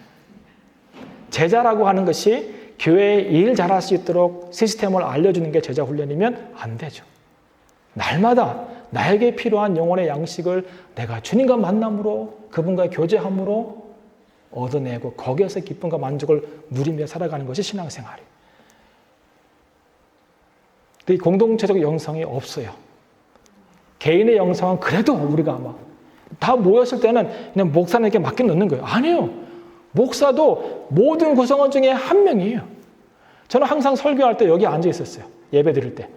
제자라고 하는 것이 교회에 일 잘할 수 있도록 시스템을 알려주는 게 제자 훈련이면 안 되죠. 날마다 나에게 필요한 영혼의 양식을 내가 주님과 만남으로 그분과의 교제함으로 얻어내고 거기에서 기쁨과 만족을 누리며 살아가는 것이 신앙생활이에요. 근데 이 공동체적 영성이 없어요. 개인의 영성은 그래도 우리가 아마 다 모였을 때는 그냥 목사님에게 맡겨 놓는 거예요. 아니에요. 목사도 모든 구성원 중에 한 명이에요. 저는 항상 설교할 때 여기 앉아 있었어요. 예배 드릴 때.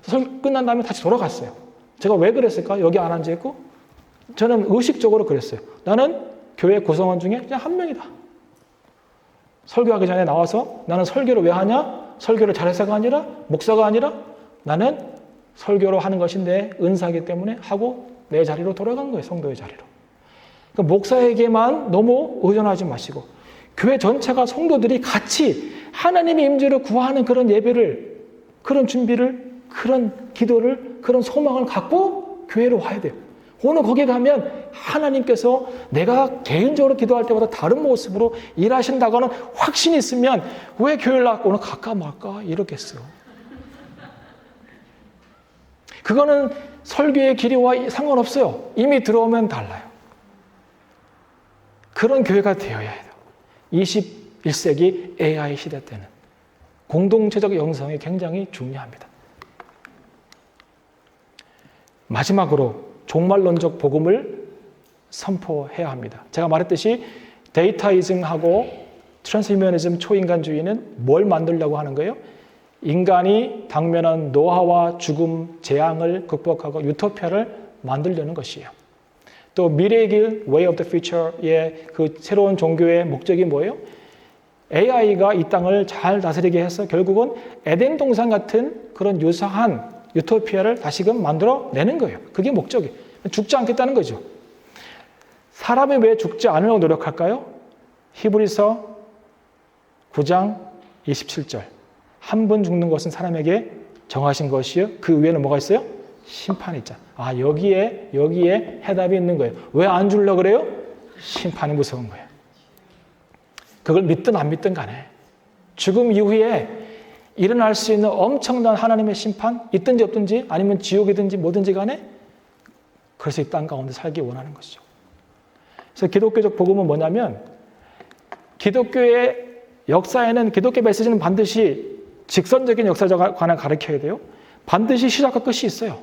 설교 끝난 다음에 다시 돌아갔어요. 제가 왜 그랬을까? 여기 안 앉아 있고? 저는 의식적으로 그랬어요. 나는 교회 구성원 중에 그냥 한 명이다. 설교하기 전에 나와서 나는 설교를 왜 하냐? 설교를 잘해서가 아니라 목사가 아니라 나는 설교로 하는 것이 내 은사이기 때문에 하고 내 자리로 돌아간 거예요. 성도의 자리로. 그러니까 목사에게만 너무 의존하지 마시고 교회 전체가 성도들이 같이 하나님의 임재를 구하는 그런 예배를, 그런 준비를, 그런 기도를, 그런 소망을 갖고 교회로 와야 돼요. 오늘 거기 가면 하나님께서 내가 개인적으로 기도할 때보다 다른 모습으로 일하신다고는 확신이 있으면 왜 교회를 나왔고 오늘 갈까 말까 이러겠어요. 그거는 설교의 길이와 상관없어요. 이미 들어오면 달라요. 그런 교회가 되어야 해요. 21세기 AI 시대 때는 공동체적 영성이 굉장히 중요합니다. 마지막으로 종말론적 복음을 선포해야 합니다. 제가 말했듯이 데이터이즘하고 트랜스휴머니즘 초인간주의는 뭘 만들려고 하는 거예요? 인간이 당면한 노화와 죽음, 재앙을 극복하고 유토피아를 만들려는 것이에요. 또 미래의 길, Way of the Future의 그 새로운 종교의 목적이 뭐예요? AI가 이 땅을 잘 다스리게 해서 결국은 에덴 동산 같은 그런 유사한 유토피아를 다시금 만들어내는 거예요. 그게 목적이에요. 죽지 않겠다는 거죠. 사람이 왜 죽지 않으려고 노력할까요? 히브리서 9장 27절. 한 번 죽는 것은 사람에게 정하신 것이요. 그 위에는 뭐가 있어요? 심판이 있잖아. 아, 여기에 해답이 있는 거예요. 왜 안 주려고 그래요? 심판이 무서운 거예요. 그걸 믿든 안 믿든 간에 죽음 이후에 일어날 수 있는 엄청난 하나님의 심판, 있든지 없든지 아니면 지옥이든지 뭐든지 간에 그래서 이 땅 가운데 살기 원하는 것이죠. 그래서 기독교적 복음은 뭐냐면 기독교의 역사에는 기독교 메시지는 반드시 직선적인 역사관을 가르쳐야 돼요. 반드시 시작과 끝이 있어요.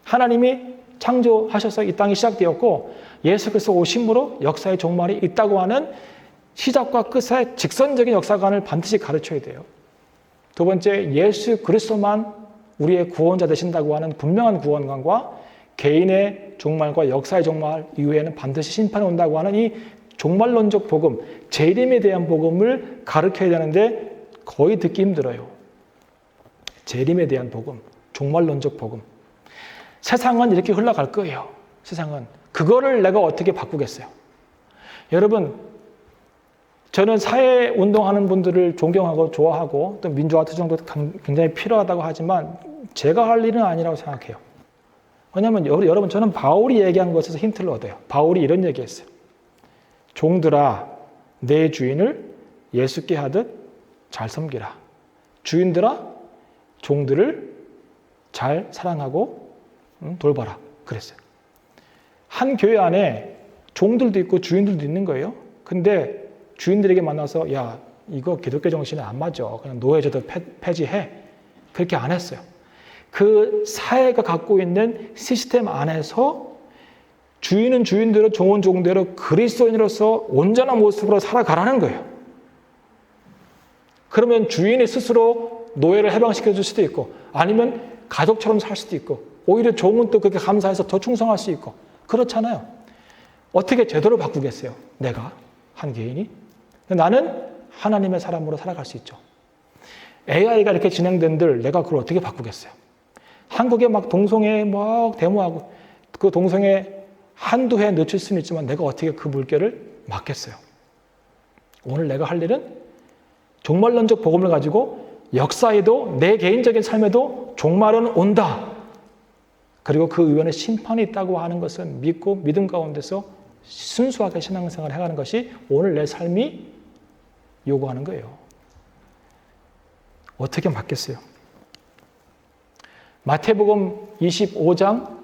하나님이 창조하셔서 이 땅이 시작되었고 예수 그리스도 오심으로 역사의 종말이 있다고 하는 시작과 끝의 직선적인 역사관을 반드시 가르쳐야 돼요. 두 번째, 예수 그리스도만 우리의 구원자 되신다고 하는 분명한 구원관과 개인의 종말과 역사의 종말 이후에는 반드시 심판이 온다고 하는 이 종말론적 복음, 재림에 대한 복음을 가르쳐야 되는데 거의 듣기 힘들어요. 재림에 대한 복음, 종말론적 복음. 세상은 이렇게 흘러갈 거예요. 세상은. 그거를 내가 어떻게 바꾸겠어요? 여러분, 저는 사회운동하는 분들을 존경하고 좋아하고 또 민주화 투쟁도 굉장히 필요하다고 하지만 제가 할 일은 아니라고 생각해요. 왜냐하면 여러분 저는 바울이 얘기한 것에서 힌트를 얻어요. 바울이 이런 얘기했어요. 종들아 내 주인을 예수께 하듯 잘 섬기라. 주인들아 종들을 잘 사랑하고 돌봐라. 그랬어요. 한 교회 안에 종들도 있고 주인들도 있는 거예요. 근데 주인들에게 만나서 야 이거 기독교 정신에 안 맞아. 그냥 노예제도 폐지해. 그렇게 안 했어요. 그 사회가 갖고 있는 시스템 안에서 주인은 주인대로 종은 종대로 그리스도인으로서 온전한 모습으로 살아가라는 거예요. 그러면 주인이 스스로 노예를 해방시켜 줄 수도 있고 아니면 가족처럼 살 수도 있고 오히려 종은 또 그렇게 감사해서 더 충성할 수 있고 그렇잖아요. 어떻게 제대로 바꾸겠어요? 내가 한 개인이? 나는 하나님의 사람으로 살아갈 수 있죠. AI가 이렇게 진행된들 내가 그걸 어떻게 바꾸겠어요? 한국에 막 동성애 막 데모하고 그 동성애 한두 해 늦출 수는 있지만 내가 어떻게 그 물결을 막겠어요? 오늘 내가 할 일은 종말론적 복음을 가지고 역사에도 내 개인적인 삶에도 종말은 온다. 그리고 그 의원의 심판이 있다고 하는 것을 믿고 믿음 가운데서 순수하게 신앙생활을 해가는 것이 오늘 내 삶이 요구하는 거예요. 어떻게 맞겠어요? 마태복음 25장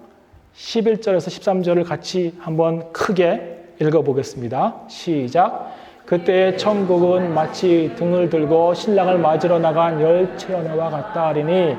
11절에서 13절을 같이 한번 크게 읽어보겠습니다. 시작. 그때 천국은 마치 등을 들고 신랑을 맞으러 나간 열처녀와 같다 하리니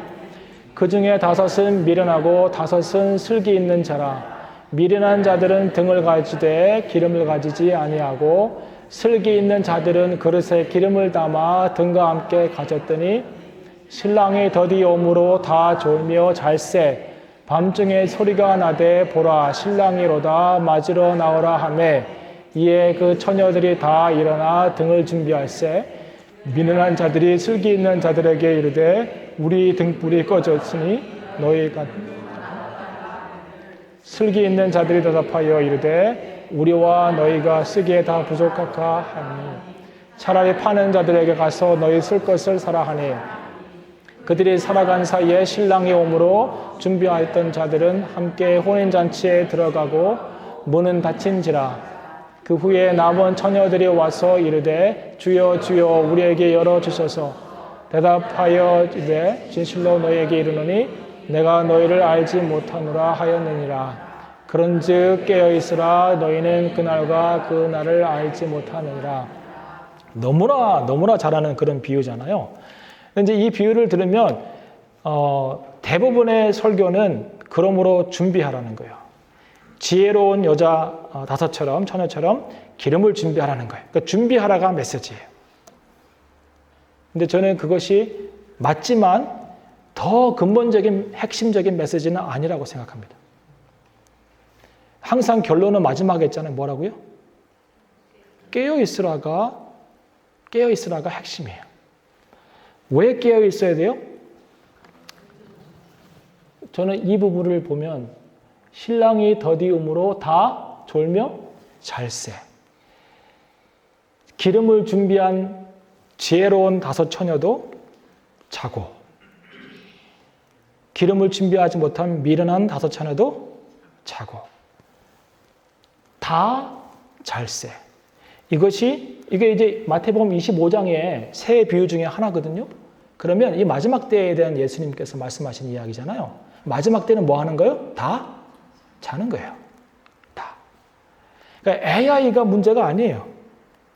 그 중에 5은 미련하고 5은 슬기 있는 자라. 미련한 자들은 등을 가지되 기름을 가지지 아니하고 슬기 있는 자들은 그릇에 기름을 담아 등과 함께 가졌더니 신랑이 더디 오므로 다 졸며 잘세. 밤중에 소리가 나되 보라 신랑이로다 맞으러 나오라 하매 이에 그 처녀들이 다 일어나 등을 준비할세. 미련한 자들이 슬기 있는 자들에게 이르되 우리 등불이 꺼졌으니 너희가 슬기 있는 자들이 대답하여 이르되 우리와 너희가 쓰기에 다 부족하까 하니 차라리 파는 자들에게 가서 너희 쓸 것을 사라 하니 그들이 살아간 사이에 신랑이 오므로 준비하였던 자들은 함께 혼인잔치에 들어가고 문은 닫힌지라. 그 후에 남은 처녀들이 와서 이르되 주여 주여 우리에게 열어주소서. 대답하여 이르되 진실로 너희에게 이르노니 내가 너희를 알지 못하노라 하였느니라. 그런즉 깨어있으라. 너희는 그날과 그 날을 알지 못하느니라. 너무나 잘 아는 그런 비유잖아요. 이제 이 비유를 들으면 대부분의 설교는 그러므로 준비하라는 거예요. 지혜로운 여자 5처럼 처녀처럼 기름을 준비하라는 거예요. 그러니까 준비하라가 메시지예요. 근데 저는 그것이 맞지만 더 근본적인 핵심적인 메시지는 아니라고 생각합니다. 항상 결론은 마지막에 있잖아요. 뭐라고요? 깨어있으라가 핵심이에요. 왜 깨어 있어야 돼요? 저는 이 부분을 보면 신랑이 더디움으로 다 졸며 잘세. 기름을 준비한 지혜로운 5처녀도 자고 기름을 준비하지 못한 미련한 5처녀도 자고 다 잘세. 이게 이제 마태복음 25장의 세 비유 중에 하나거든요. 그러면 이 마지막 때에 대한 예수님께서 말씀하신 이야기잖아요. 마지막 때는 뭐 하는 거예요? 다 자는 거예요. 다. 그러니까 AI가 문제가 아니에요.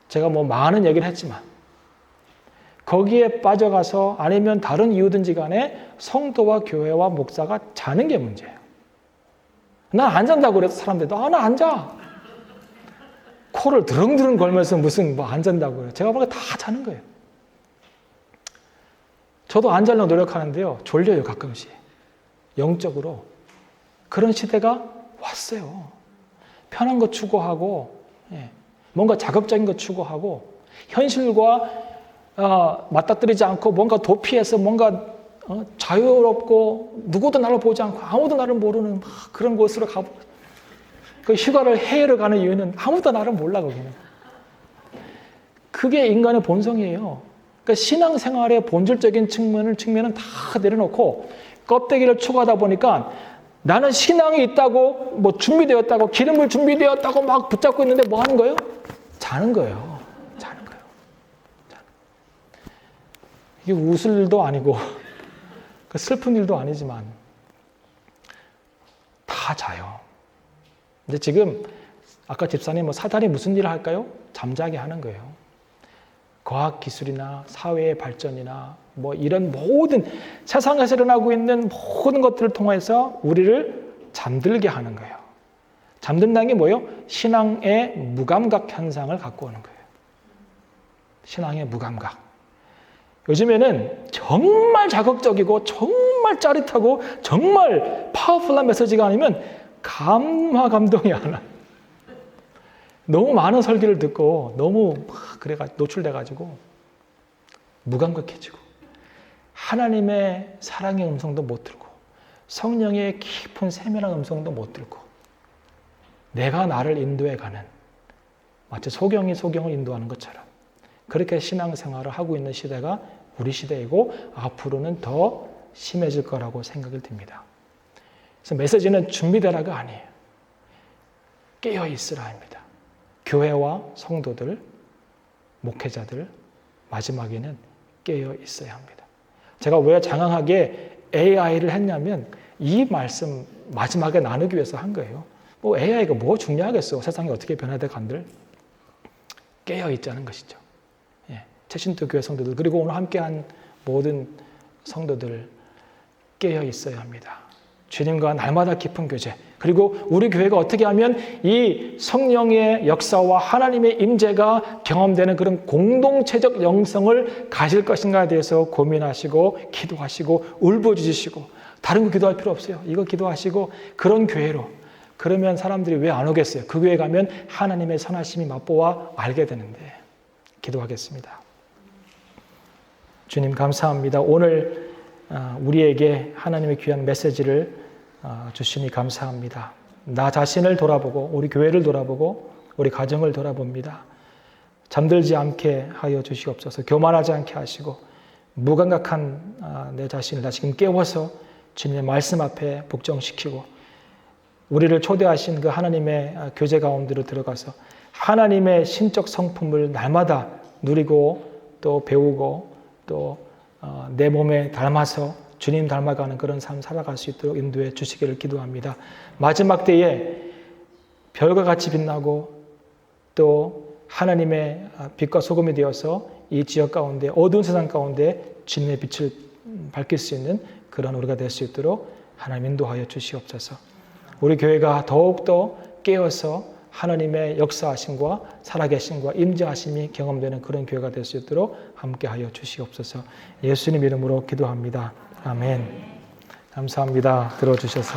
제가 뭐 많은 얘기를 했지만 거기에 빠져가서 아니면 다른 이유든지 간에 성도와 교회와 목사가 자는 게 문제예요. 난 안 잔다고 그래서 사람들이 나 안 자. 코를 드릉드릉 걸면서 무슨 뭐 안 잔다고 그래요. 제가 보기엔 다 자는 거예요. 저도 안 자려고 노력하는데요. 졸려요, 가끔씩. 영적으로. 그런 시대가 왔어요. 편한 거 추구하고, 뭔가 자극적인 거 추구하고, 현실과 맞닥뜨리지 않고 뭔가 도피해서 뭔가 자유롭고 누구도 나를 보지 않고 아무도 나를 모르는 그런 곳으로 가고 그 휴가를 해외로 가는 이유는 아무도 나를 몰라 거기는. 그게 인간의 본성이에요. 그러니까 신앙생활의 본질적인 측면은 다 내려놓고 껍데기를 추구하다 보니까 나는 신앙이 있다고 뭐 준비되었다고 기름을 준비되었다고 막 붙잡고 있는데 뭐 하는 거예요? 자는 거예요. 자는 거예요. 이게 웃을 일도 아니고 슬픈 일도 아니지만 다 자요. 근데 지금 아까 집사님 뭐 사단이 무슨 일을 할까요? 잠자게 하는 거예요. 과학기술이나 사회의 발전이나 뭐 이런 모든 세상에서 일어나고 있는 모든 것들을 통해서 우리를 잠들게 하는 거예요. 잠든다는 게 뭐예요? 신앙의 무감각 현상을 갖고 오는 거예요. 신앙의 무감각. 요즘에는 정말 자극적이고 정말 짜릿하고 정말 파워풀한 메시지가 아니면 감동이 안 와요. 너무 많은 설교를 듣고 너무 노출돼가지고 무감각해지고 하나님의 사랑의 음성도 못 들고 성령의 깊은 세밀한 음성도 못 들고 내가 나를 인도해가는 마치 소경이 소경을 인도하는 것처럼 그렇게 신앙생활을 하고 있는 시대가 우리 시대이고 앞으로는 더 심해질 거라고 생각이 듭니다. 그래서 메시지는 준비되라가 아니에요. 깨어있으라입니다. 교회와 성도들, 목회자들 마지막에는 깨어있어야 합니다. 제가 왜 장황하게 AI를 했냐면 이 말씀 마지막에 나누기 위해서 한 거예요. 뭐 AI가 뭐 중요하겠어. 세상이 어떻게 변화돼 간들. 깨어있자는 것이죠. 예, 최신도 교회 성도들 그리고 오늘 함께한 모든 성도들 깨어있어야 합니다. 주님과 날마다 깊은 교제 그리고 우리 교회가 어떻게 하면 이 성령의 역사와 하나님의 임재가 경험되는 그런 공동체적 영성을 가질 것인가에 대해서 고민하시고 기도하시고 울부짖으시고 다른 거 기도할 필요 없어요. 이거 기도하시고 그런 교회로 그러면 사람들이 왜 안 오겠어요? 그 교회 가면 하나님의 선하심이 맛보아 알게 되는데 기도하겠습니다. 주님 감사합니다. 오늘 우리에게 하나님의 귀한 메시지를 주시니 감사합니다. 나 자신을 돌아보고 우리 교회를 돌아보고 우리 가정을 돌아봅니다. 잠들지 않게 하여 주시옵소서. 교만하지 않게 하시고 무감각한 내 자신을 다시금 깨워서 주님의 말씀 앞에 복종시키고 우리를 초대하신 그 하나님의 교제 가운데로 들어가서 하나님의 신적 성품을 날마다 누리고 또 배우고 또 내 몸에 닮아서 주님 닮아가는 그런 삶 살아갈 수 있도록 인도해 주시기를 기도합니다. 마지막 때에 별과 같이 빛나고 또 하나님의 빛과 소금이 되어서 이 지역 가운데 어두운 세상 가운데 주님의 빛을 밝힐 수 있는 그런 우리가 될 수 있도록 하나님 인도하여 주시옵소서. 우리 교회가 더욱더 깨어서 하나님의 역사하심과 살아계심과 임재하심이 경험되는 그런 교회가 될 수 있도록 함께하여 주시옵소서. 예수님 이름으로 기도합니다. 아멘. 감사합니다. 들어주셔서.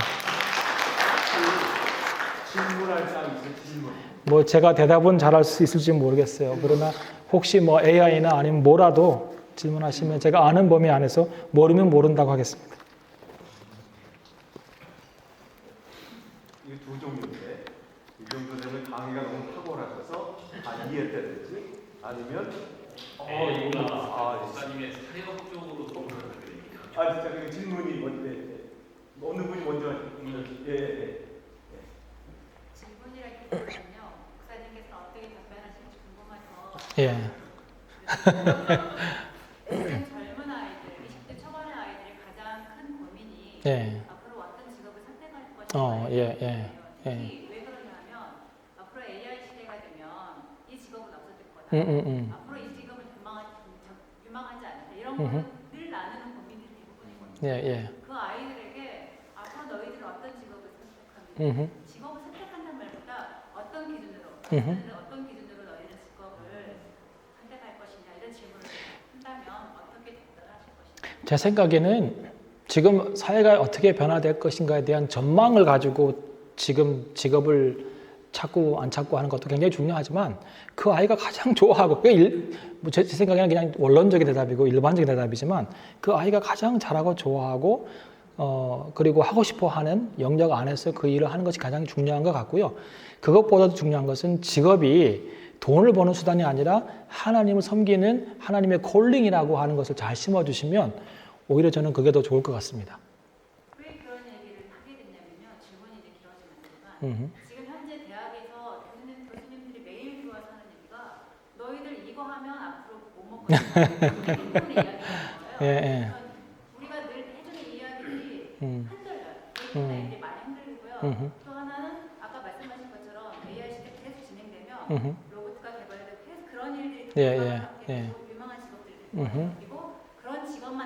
질문할 사람 있어요? 질문. 뭐 제가 대답은 잘할 수 있을지 모르겠어요. 그러나 혹시 뭐 AI나 아니면 뭐라도 질문하시면 제가 아는 범위 안에서 모르면 모른다고 하겠습니다. 이게 두 종류인데 이 정도 되면 강의가 너무 탁월하셔서 이해했다든지 아니면 목사님의 사회학 쪽으로 접근을 드리니까. 진짜 그 질문이 뭔데 어느 분이 먼저 예. 질문이라기보다는요, 목사님께서 어떻게 답변하실지 궁금해서. 예. 요즘 젊은 아이들, 20대 초반의 아이들의 가장 큰 고민이 예. 앞으로 어떤 직업을 선택할 것인가에 예. 대해서예요. 예. 특히 왜 그러냐면 앞으로 AI 시대가 되면 이 직업은 없어질 거다. 앞으로 이 직업은 유망하지 않다. 이런 거는 늘 나누는 고민들이 대부분이거든요. 예. 그 아이들에게 앞으로 너희들은 어떤 직업을 선택하면 직업을 선택한다는 말보다 어떤 기준으로 너희는 직업을 선택할 것이냐 이런 질문을 한다면 어떻게 답변하실 것인가? 제 생각에는 지금 사회가 어떻게 변화될 것인가에 대한 전망을 가지고 지금 직업을 찾고 안 찾고 하는 것도 굉장히 중요하지만 그 아이가 가장 좋아하고 제 생각에는 그냥 원론적인 대답이고 일반적인 대답이지만 그 아이가 가장 잘하고 좋아하고 그리고 하고 싶어 하는 영역 안에서 그 일을 하는 것이 가장 중요한 것 같고요. 그것보다도 중요한 것은 직업이 돈을 버는 수단이 아니라 하나님을 섬기는 하나님의 콜링이라고 하는 것을 잘 심어주시면 오히려 저는 그게 더 좋을 것 같습니다. 왜 그런 얘기를 하게 됐냐면요. 질문이 이제 길어지면 되지만 지금 현재 대학에서 교수님들이 매일 들어와서 하는 얘기가 너희들 이거 하면 앞으로 못 먹거든요. 이야기하는 거예요. 예. 우리가 늘 해주는 이야기들이 흔들려요. 애들이 많이 흔들리고요. 또 하나는 아까 말씀하신 것처럼 AI 시대 계속 진행되면 로봇가 개발되고 계속 그런 일들이 계속 유망한 직업들이 그리고 그런 직업만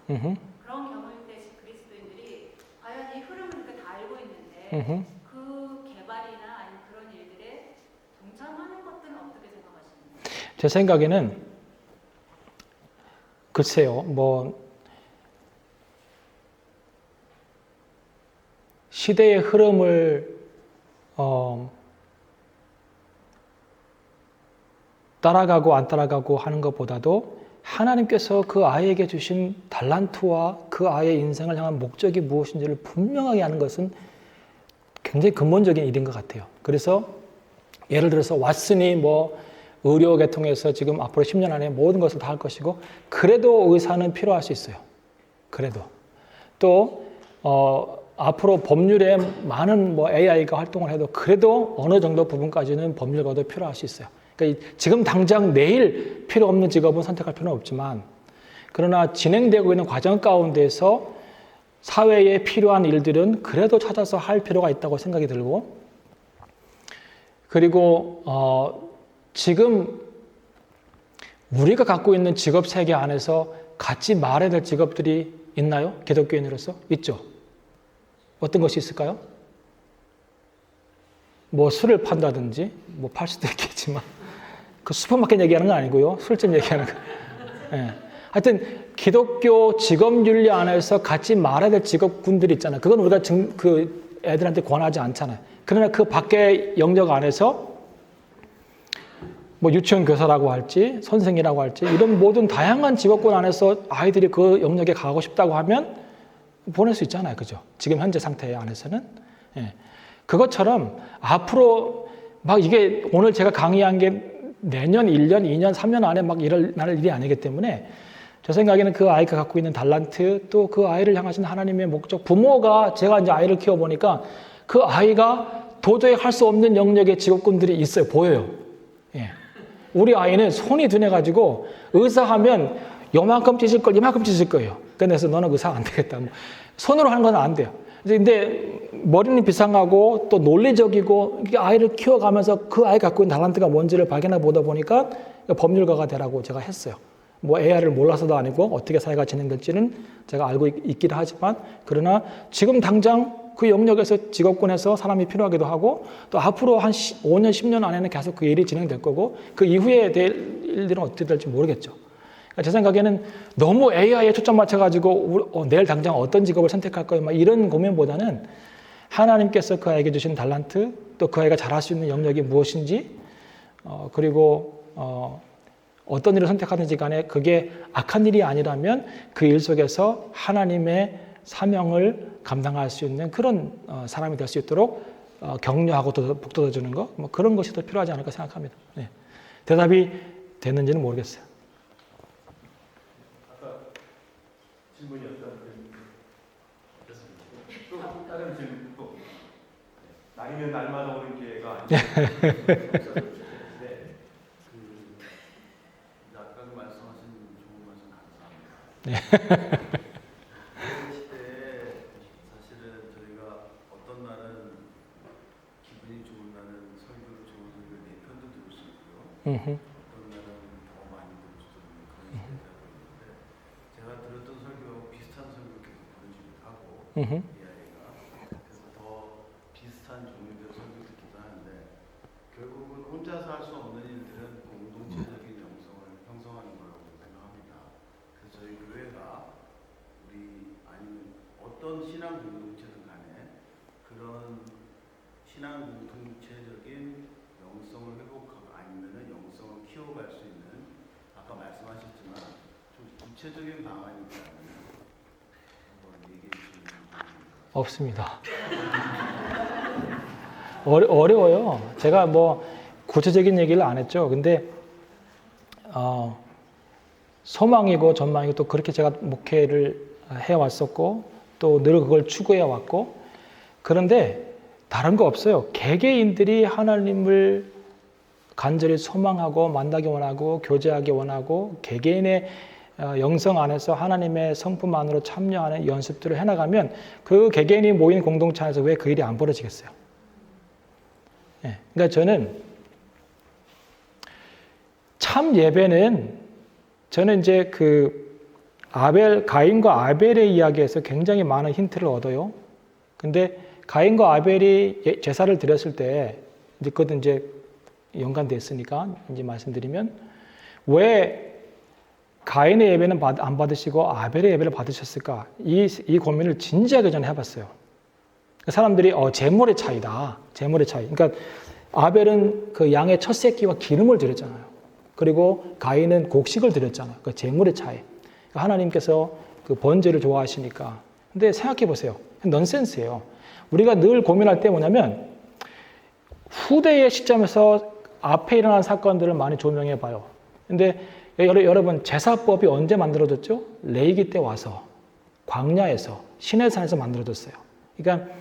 그런 경우일 때 그리스도인들이 과연 이 흐름을 이렇게 다 알고 있는데 그 개발이나 아니면 그런 일들에 동참하는 것들은 어떻게 생각하시나요? 제 생각에는 글쎄요, 뭐 시대의 흐름을 따라가고 안 따라가고 하는 것보다도 하나님께서 그 아이에게 주신 달란트와 그 아이의 인생을 향한 목적이 무엇인지를 분명하게 하는 것은 굉장히 근본적인 일인 것 같아요. 그래서 예를 들어서 왓슨이 뭐 의료 계통에서 지금 앞으로 10년 안에 모든 것을 다 할 것이고, 그래도 의사는 필요할 수 있어요. 그래도 또 앞으로 법률에 많은 뭐 AI가 활동을 해도 그래도 어느 정도 부분까지는 법률가도 필요할 수 있어요. 그러니까 지금 당장 내일 필요 없는 직업은 선택할 필요는 없지만, 그러나 진행되고 있는 과정 가운데서 사회에 필요한 일들은 그래도 찾아서 할 필요가 있다고 생각이 들고, 그리고 지금 우리가 갖고 있는 직업 세계 안에서 갖지 말아야 될 직업들이 있나요? 기독교인으로서? 있죠. 어떤 것이 있을까요? 뭐 술을 판다든지, 뭐 팔 수도 있겠지만, 그 슈퍼마켓 얘기하는 건 아니고요. 술집 얘기하는 거. 예. 하여튼 기독교 직업윤리 안에서 갖지 말아야 될 직업군들이 있잖아요. 그건 우리가 그 애들한테 권하지 않잖아요. 그러나 그 밖의 영역 안에서 뭐 유치원 교사라고 할지 선생이라고 할지 이런 모든 다양한 직업군 안에서 아이들이 그 영역에 가고 싶다고 하면 보낼 수 있잖아요. 그죠? 지금 현재 상태 안에서는. 예. 그것처럼 앞으로 막 이게 오늘 제가 강의한 게 내년 1년, 2년, 3년 안에 막 일어날 일이 아니기 때문에 제 생각에는 그 아이가 갖고 있는 달란트, 또 그 아이를 향하신 하나님의 목적, 부모가 제가 이제 아이를 키워보니까 그 아이가 도저히 할 수 없는 영역의 직업군들이 있어요. 보여요. 예. 우리 아이는 손이 둔해가지고 의사하면 요만큼 찢을 걸 이만큼 찢을 거예요. 그래서 너는 의사 안 되겠다. 뭐 손으로 하는 건 안 돼요. 근데 머리는 비상하고 또 논리적이고 아이를 키워가면서 그 아이 갖고 있는 달란트가 뭔지를 발견해 보다 보니까 법률가가 되라고 제가 했어요. 뭐 AI를 몰라서도 아니고 어떻게 사회가 진행될지는 제가 알고 있기도 하지만, 그러나 지금 당장 그 영역에서 직업군에서 사람이 필요하기도 하고, 또 앞으로 한 5년, 10년 안에는 계속 그 일이 진행될 거고, 그 이후에 될 일들은 어떻게 될지 모르겠죠. 그러니까 제 생각에는 너무 AI에 초점 맞춰가지고 내일 당장 어떤 직업을 선택할 거예요, 막 이런 고민보다는 하나님께서 그 아이에게 주신 달란트, 또 그 아이가 잘할 수 있는 영역이 무엇인지, 그리고 어떤 일을 선택하든지 간에 그게 악한 일이 아니라면 그 일 속에서 하나님의 사명을 감당할 수 있는 그런 사람이 될 수 있도록 격려하고 북돋아주는 거, 뭐 그런 것이 더 필요하지 않을까 생각합니다. 네. 대답이 됐는지는 모르겠어요. 아까 질문이었던 또 다른 질문, 또 날이면 날마다 오는 기회가 아니고 아까 말씀하신 좋은 말씀 감사합니다. 네. 그 시대에 사실은 저희가 어떤 날은 기분이 좋은 날은 설교를 좋은 설교 4편도 들을 수 있고요. 어떤 날은 더 많이 들을 수도 있는 그런 시대가 있는데, 제가 들었던 설교하고 비슷한 설교를 계속 보내주기도 하고 이 아이가 그래서 더 비슷한 종류의 설교 듣기도 하는데, 결국은 혼자서 할 수 없는 일들은 공동체적인 영성을 형성하는 거라고 생각합니다. 그래서 저희 교회가 아니면 어떤 신앙 공동체든 간에 그런 신앙 공동체적인 영성을 회복하고 아니면은 영성을 키워갈 수 있는, 아까 말씀하셨지만 좀 구체적인 방안이 있다면 한번 얘기해 주시면 좋겠습니다. 없습니다. 어려워요. 제가 뭐 구체적인 얘기를 안 했죠. 근데 소망이고 전망이고 또 그렇게 제가 목회를 해왔었고 또 늘 그걸 추구해왔고, 그런데 다른 거 없어요. 개개인들이 하나님을 간절히 소망하고 만나기 원하고 교제하기 원하고 개개인의 영성 안에서 하나님의 성품 안으로 참여하는 연습들을 해나가면 그 개개인이 모인 공동체 안에서 왜 그 일이 안 벌어지겠어요? 네. 그러니까 저는 참 예배는, 저는 이제 그 가인과 아벨의 이야기에서 굉장히 많은 힌트를 얻어요. 근데 가인과 아벨이 제사를 드렸을 때, 이제 그것도 이제 연관됐으니까 이제 말씀드리면, 왜 가인의 예배는 안 받으시고 아벨의 예배를 받으셨을까? 이 고민을 진지하게 저는 해봤어요. 사람들이 제물의 차이다. 제물의 차이. 그러니까 아벨은 그 양의 첫 새끼와 기름을 드렸잖아요. 그리고 가인은 곡식을 드렸잖아요. 그 제물의 차이. 그러니까 하나님께서 그 번제를 좋아하시니까. 근데 생각해 보세요. 넌센스예요. 우리가 늘 고민할 때 뭐냐면 후대의 시점에서 앞에 일어난 사건들을 많이 조명해 봐요. 근데 여러분 제사법이 언제 만들어졌죠? 레위기 때 와서 광야에서 시내산에서 만들어졌어요. 그러니까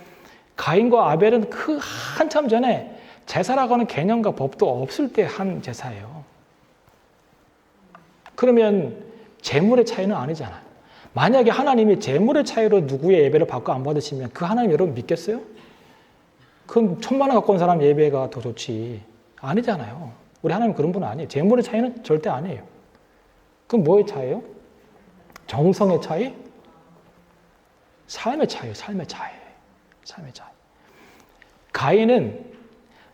가인과 아벨은 그 한참 전에 제사라고 하는 개념과 법도 없을 때 한 제사예요. 그러면 제물의 차이는 아니잖아요. 만약에 하나님이 제물의 차이로 누구의 예배를 받고 안 받으시면 그 하나님 여러분 믿겠어요? 그럼 1,000만 원 갖고 온 사람 예배가 더 좋지. 아니잖아요. 우리 하나님 그런 분은 아니에요. 제물의 차이는 절대 아니에요. 그럼 뭐의 차이예요? 정성의 차이? 삶의 차이예요. 삶의 차이. 삶의 차이. 가인은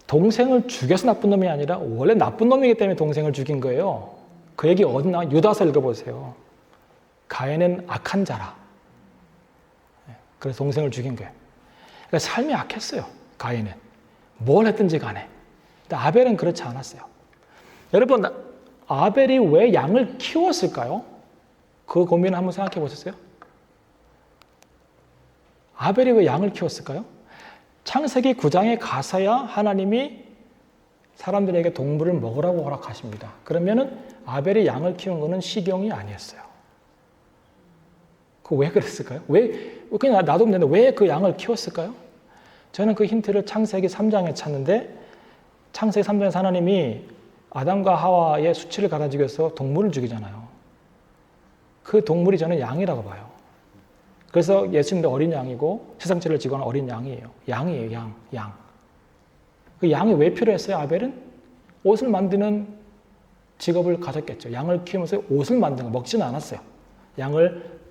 동생을 죽여서 나쁜 놈이 아니라 원래 나쁜 놈이기 때문에 동생을 죽인 거예요. 그 얘기 어디나 유다서 읽어보세요. 가인은 악한 자라. 그래서 동생을 죽인 거예요. 그러니까 삶이 악했어요. 가인은. 뭘 했든지 간에. 근데 아벨은 그렇지 않았어요. 여러분, 아벨이 왜 양을 키웠을까요? 그 고민을 한번 생각해 보셨어요? 아벨이 왜 양을 키웠을까요? 창세기 9장에 가서야 하나님이 사람들에게 동물을 먹으라고 허락하십니다. 그러면은 아벨이 양을 키운 것은 식용이 아니었어요. 그 왜 그랬을까요? 그냥 놔두면 되는데 왜 그 양을 키웠을까요? 저는 그 힌트를 창세기 3장에 찾는데, 창세기 3장에서 하나님이 아담과 하와의 수치를 가라지기 위해서 동물을 죽이잖아요. 그 동물이 저는 양이라고 봐요. 그래서 예수님도 어린 양이고 세상죄를 지고 하는 어린 양이에요. 양이에요, 양. 그 양이 왜 필요했어요, 아벨은? 옷을 만드는 직업을 가졌겠죠. 양을 키우면서 옷을 만드는 거, 먹지는 않았어요. 양을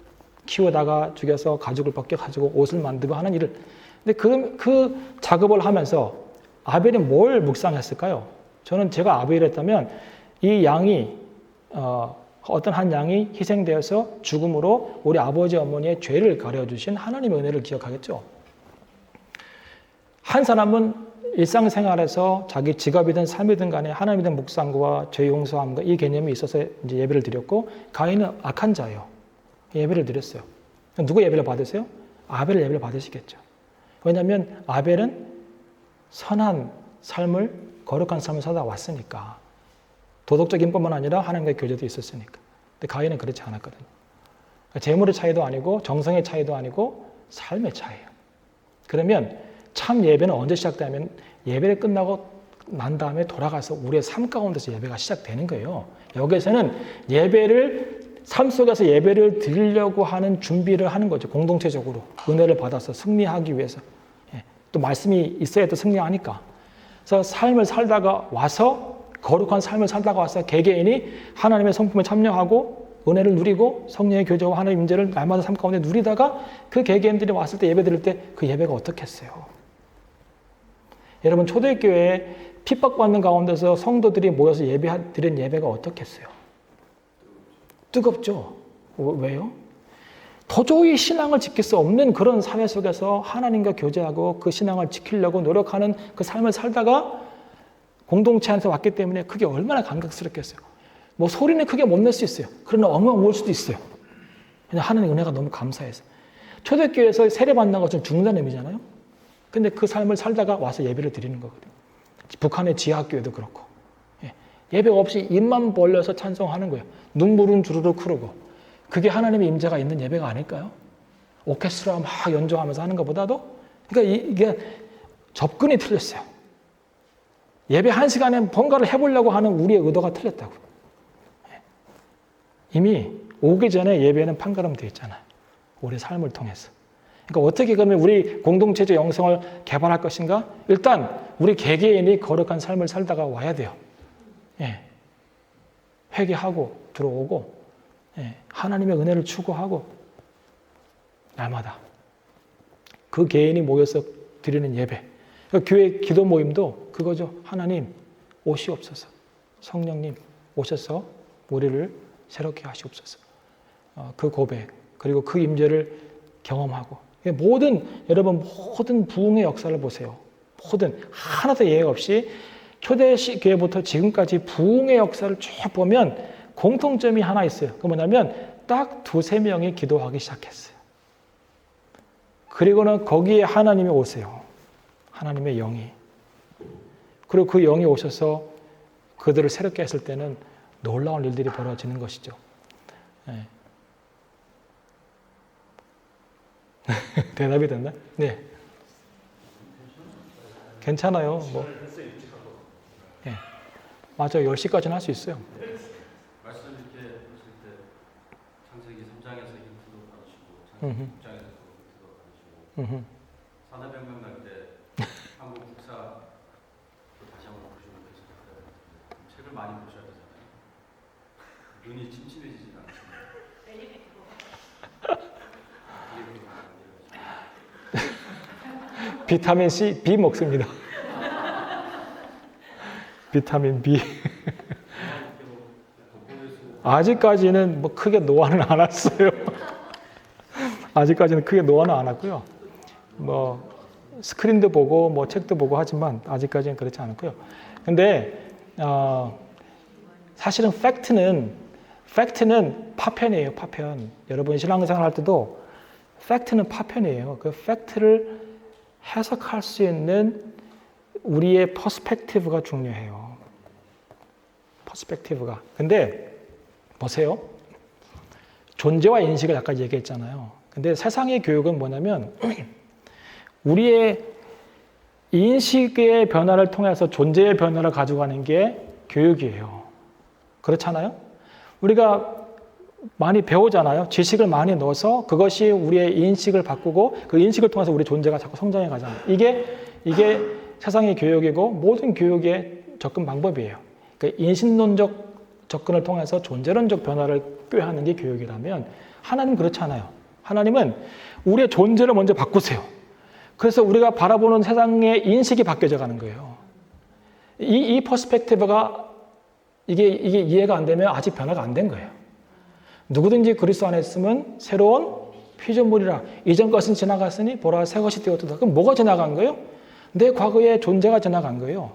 키우다가 죽여서 가죽을 벗겨가지고 옷을 만들고 하는 일을. 근데 그 작업을 하면서 아벨이 뭘 묵상했을까요? 저는 제가 아벨이었다면 이 양이, 어떤 한 양이 희생되어서 죽음으로 우리 아버지 어머니의 죄를 가려주신 하나님의 은혜를 기억하겠죠. 한 사람은 일상생활에서 자기 직업이든 삶이든 간에 하나님에 대한 묵상과 죄 용서함과 이 개념이 있어서 이제 예배를 드렸고, 가인은 악한 자예요. 예배를 드렸어요. 누구 예배를 받으세요? 아벨 예배를 받으시겠죠. 왜냐하면 아벨은 선한 삶을, 거룩한 삶을 살다 왔으니까. 도덕적인 뿐만 아니라 하나님과의 교제도 있었으니까. 근데 가인은 그렇지 않았거든요. 재물의 차이도 아니고 정성의 차이도 아니고 삶의 차이예요. 그러면 참 예배는 언제 시작되냐면 예배를 끝나고 난 다음에 돌아가서 우리의 삶 가운데서 예배가 시작되는 거예요. 여기서는 예배를, 삶 속에서 예배를 드리려고 하는 준비를 하는 거죠. 공동체적으로 은혜를 받아서 승리하기 위해서. 또 말씀이 있어야 또 승리하니까. 그래서 삶을 살다가 와서, 거룩한 삶을 살다가 와서 개개인이 하나님의 성품에 참여하고 은혜를 누리고 성령의 교제와 하나님의 임재를 날마다 삶 가운데 누리다가 그 개개인들이 왔을 때 예배 드릴 때 그 예배가 어떻겠어요? 여러분, 초대교회에 핍박받는 가운데서 성도들이 모여서 드린 예배가 어떻겠어요? 뜨겁죠? 왜요? 도저히 신앙을 지킬 수 없는 그런 사회 속에서 하나님과 교제하고 그 신앙을 지키려고 노력하는 그 삶을 살다가 공동체 안에서 왔기 때문에 그게 얼마나 감격스럽겠어요. 뭐 소리는 크게 못 낼 수 있어요. 그러나 엉엉 울 수도 있어요. 그냥 하나님의 은혜가 너무 감사해서. 초대교회에서 세례받는 것은 죽는다는 의미잖아요. 근데 그 삶을 살다가 와서 예배를 드리는 거거든요. 북한의 지하학교에도 그렇고. 예배 없이 입만 벌려서 찬송하는 거예요. 눈물은 주르륵 흐르고. 그게 하나님의 임재가 있는 예배가 아닐까요? 오케스트라 막 연주하면서 하는 것보다도. 그러니까 이게 접근이 틀렸어요. 예배 1시간에 뭔가를 해보려고 하는 우리의 의도가 틀렸다고. 이미 오기 전에 예배는 판가름되어 있잖아요. 우리의 삶을 통해서. 그러니까 어떻게 그러면 우리 공동체적 영성을 개발할 것인가? 일단 우리 개개인이 거룩한 삶을 살다가 와야 돼요. 회개하고 들어오고 하나님의 은혜를 추구하고 날마다 그 개인이 모여서 드리는 예배, 교회 기도 모임도 그거죠. 하나님 오시옵소서, 성령님 오셔서 우리를 새롭게 하시옵소서. 그 고백 그리고 그 임재를 경험하고 여러분 모든 부흥의 역사를 보세요. 모든 하나도 예외 없이 초대시 교회부터 지금까지 부흥의 역사를 쭉 보면 공통점이 하나 있어요. 그 뭐냐면 딱 2-3명이 기도하기 시작했어요. 그리고는 거기에 하나님이 오세요. 하나님의 영이. 그리고 그 영이 오셔서 그들을 새롭게 했을 때는 놀라운 일들이 벌어지는 것이죠. 네. 대답이 됐나? 네. 괜찮아요. 뭐. 네. 맞아요. 10시까지는 할 수 있어요. 말씀 이렇게 하실 때 창세기 3장에서 힌트도 받으시고 창세기 6장에서 힌트도 받으시고 산업혁명 날 때 한국 국사 다시 한번 보시면 좋겠어요. 책을 많이 보셔야 되잖아요. 눈이 침침해지진 않습니다. 비타민 C, B 먹습니다. 비타민 B. 아직까지는 뭐 크게 노화는 안 왔어요. 아직까지는 크게 노화는 안 왔고요. 뭐 스크린도 보고 뭐 책도 보고 하지만 아직까지는 그렇지 않고요. 근데 사실은 팩트는 파편이에요. 파편. 여러분 신앙생활 할 때도 팩트는 파편이에요. 그 팩트를 해석할 수 있는 우리의 퍼스펙티브가 중요해요. 퍼스펙티브가. 근데 보세요. 존재와 인식을 아까 얘기했잖아요. 근데 세상의 교육은 뭐냐면 우리의 인식의 변화를 통해서 존재의 변화를 가져가는 게 교육이에요. 그렇잖아요? 우리가 많이 배우잖아요. 지식을 많이 넣어서 그것이 우리의 인식을 바꾸고 그 인식을 통해서 우리 존재가 자꾸 성장해 가잖아요. 이게 세상의 교육이고 모든 교육의 접근 방법이에요. 그러니까 인신론적 접근을 통해서 존재론적 변화를 꾀하는 게 교육이라면 하나님 그렇지 않아요. 하나님은 우리의 존재를 먼저 바꾸세요. 그래서 우리가 바라보는 세상의 인식이 바뀌어져 가는 거예요. 이 퍼스펙티브가 이게 이해가 안 되면 아직 변화가 안 된 거예요. 누구든지 그리스도 안에 있으면 새로운 피조물이라. 이전 것은 지나갔으니 보라 새 것이 되었다. 그럼 뭐가 지나간 거예요? 내 과거의 존재가 지나간 거예요.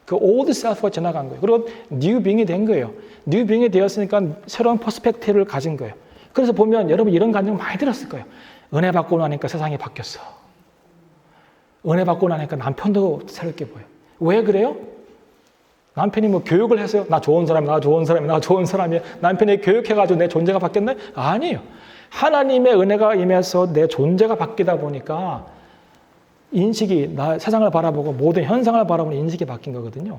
그 old self가 지나간 거예요. 그리고 new being이 된 거예요. new being이 되었으니까 새로운 퍼스펙티브를 가진 거예요. 그래서 보면 여러분 이런 감정 많이 들었을 거예요. 은혜 받고 나니까 세상이 바뀌었어. 은혜 받고 나니까 남편도 새롭게 보여요. 왜 그래요? 남편이 뭐 교육을 해서요. 나 좋은 사람이야, 나 좋은 사람이야, 나 좋은 사람이야. 남편이 교육해가지고 내 존재가 바뀌었나요? 아니에요. 하나님의 은혜가 임해서 내 존재가 바뀌다 보니까 인식이, 세상을 바라보고 모든 현상을 바라보는 인식이 바뀐 거거든요.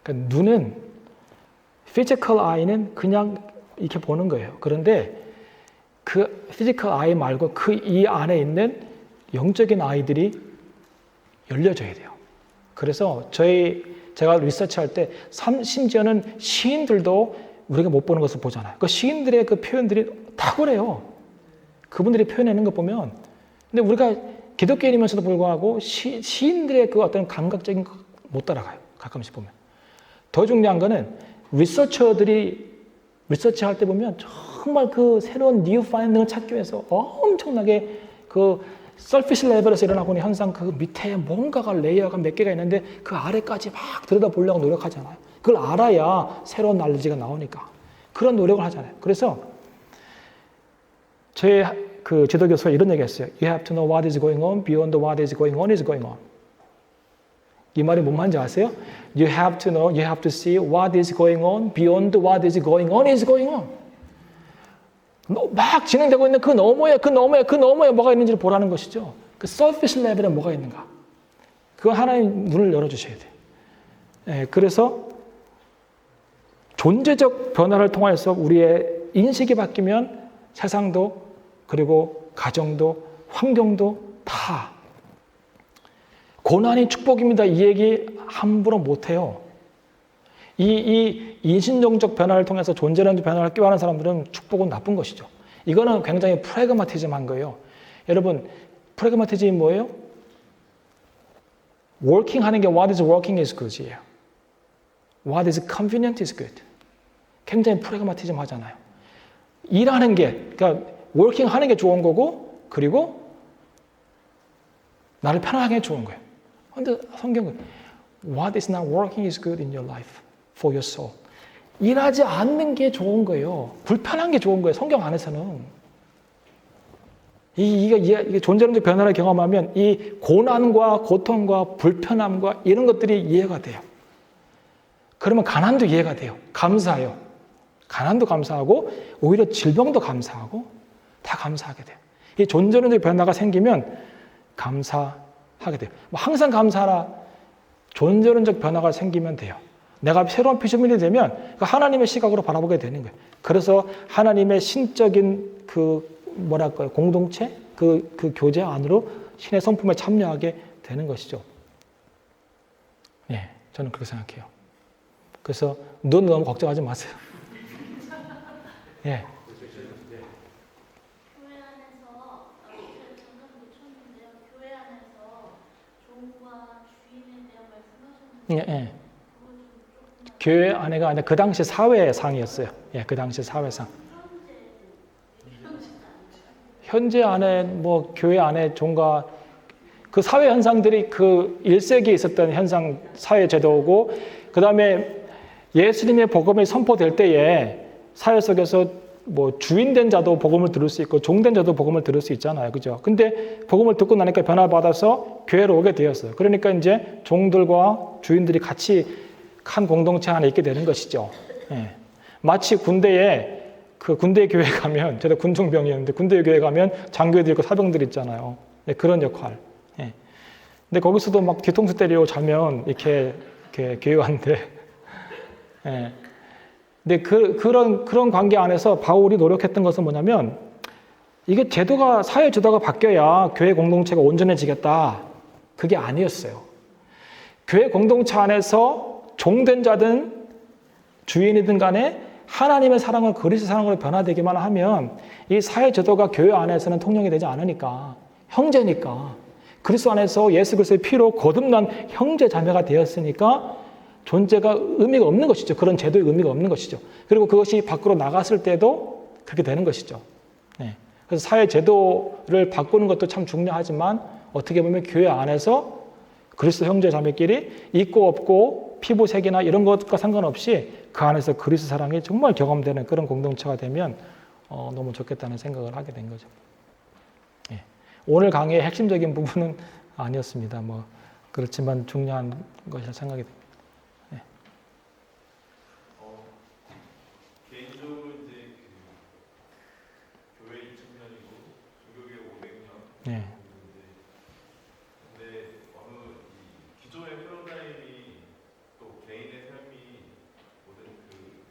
그러니까 눈은, physical eye는 그냥 이렇게 보는 거예요. 그런데 그 physical eye 말고 그 이 안에 있는 영적인 아이들이 열려져야 돼요. 그래서 제가 리서치할 때 심지어는 시인들도 우리가 못 보는 것을 보잖아요. 그 시인들의 그 표현들이 탁월해요. 그분들이 표현하는 거 보면. 근데 우리가 기독교인이면서도 불구하고 시인들의 그 어떤 감각적인 거 못 따라가요. 가끔씩 보면. 더 중요한 거는 리서처들이 리서치할 때 보면 정말 그 새로운 뉴 파인딩을 찾기 위해서 엄청나게 그 서피스 레벨에서 일어나고 있는 현상 그 밑에 뭔가가 레이어가 몇 개가 있는데 그 아래까지 막 들여다보려고 노력하잖아요. 그걸 알아야 새로운 날리지가 나오니까. 그런 노력을 하잖아요. 그래서 저희 그 지도교수가 이런 얘기 했어요. You have to know what is going on beyond what is going on is going on. 이 말이 뭔 말인지 아세요? You have to know, you have to see what is going on beyond what is going on is going on. 막 진행되고 있는 그 너머에 뭐가 있는지를 보라는 것이죠. 그 서피스 레벨에 뭐가 있는가. 그거 하나님 눈을 열어주셔야 돼요. 네, 그래서 존재적 변화를 통해서 우리의 인식이 바뀌면 세상도 그리고 가정도 환경도 다 고난이 축복입니다. 이 얘기 함부로 못해요. 이 인신종적 변화를 통해서 존재라는 변화를 꾀하는 사람들은 축복은 나쁜 것이죠. 이거는 굉장히 프래그마티즘한 거예요. 여러분, 프래그마티즘이 뭐예요? working 하는 게 what is working is good이에요. what is convenient is good. 굉장히 프래그마티즘 하잖아요. 일하는 게, 그러니까 working 하는 게 좋은 거고, 그리고 나를 편하게 좋은 거예요. 근데 성경은 what is not working is good in your life for your soul. 일하지 않는 게 좋은 거예요. 불편한 게 좋은 거예요. 성경 안에서는. 이게 존재론적 변화를 경험하면 이 고난과 고통과 불편함과 이런 것들이 이해가 돼요. 그러면 가난도 이해가 돼요. 감사해요. 가난도 감사하고 오히려 질병도 감사하고 다 감사하게 돼요. 이 존재론적 변화가 생기면 감사하게 돼요. 항상 감사하라. 존재론적 변화가 생기면 돼요. 내가 새로운 피조물이 되면 하나님의 시각으로 바라보게 되는 거예요. 그래서 하나님의 신적인 공동체, 그 교제 안으로 신의 성품에 참여하게 되는 것이죠. 예, 저는 그렇게 생각해요. 그래서 눈 너무 걱정하지 마세요. 예. 교회 안에서 잠깐 놓쳤는데요. 교회 안에서 종과 주인에 대한 말씀하셨는데 예, 예. 교회 안에가 아니라 그 당시 사회상이었어요. 예, 그 당시 사회상. 현재 안에 교회 안에 종과 그 사회 현상들이 그 1세기에 있었던 현상 사회 제도고, 그 다음에 예수님의 복음이 선포될 때에 사회 속에서 주인된 자도 복음을 들을 수 있고 종된 자도 복음을 들을 수 있잖아요. 그죠? 근데 복음을 듣고 나니까 변화받아서 교회로 오게 되었어요. 그러니까 이제 종들과 주인들이 같이 한 공동체 안에 있게 되는 것이죠. 예. 마치 군대에 군대 교회 가면, 제가 군종병이었는데 군대 교회 가면 장교들 있고 사병들 있잖아요. 예, 그런 역할. 예. 근데 거기서도 막 뒤통수 때리고 자면 이렇게 교회 왔는데, 예. 근데 그런 관계 안에서 바울이 노력했던 것은 뭐냐면, 이게 사회 제도가 바뀌어야 교회 공동체가 온전해지겠다. 그게 아니었어요. 교회 공동체 안에서 종된 자든 주인이든 간에 하나님의 사랑을 그리스도 사랑으로 변화되기만 하면 이 사회 제도가 교회 안에서는 통용이 되지 않으니까, 형제니까, 그리스도 안에서 예수 그리스도의 피로 거듭난 형제 자매가 되었으니까 존재가 의미가 없는 것이죠. 그런 제도의 의미가 없는 것이죠. 그리고 그것이 밖으로 나갔을 때도 그렇게 되는 것이죠. 네. 그래서 사회 제도를 바꾸는 것도 참 중요하지만 어떻게 보면 교회 안에서 그리스도 형제 자매끼리 있고 없고 피부색이나 이런 것과 상관없이 그 안에서 그리스도 사랑이 정말 경험되는 그런 공동체가 되면 너무 좋겠다는 생각을 하게 된 거죠. 예. 오늘 강의의 핵심적인 부분은 아니었습니다. 그렇지만 중요한 것이라 생각이 됩니다. 개인적으로 이제 교회 2000년이고 종교계 500년. 예. 근데 어느 기존의 패러다임이 또 개인의 삶이 모든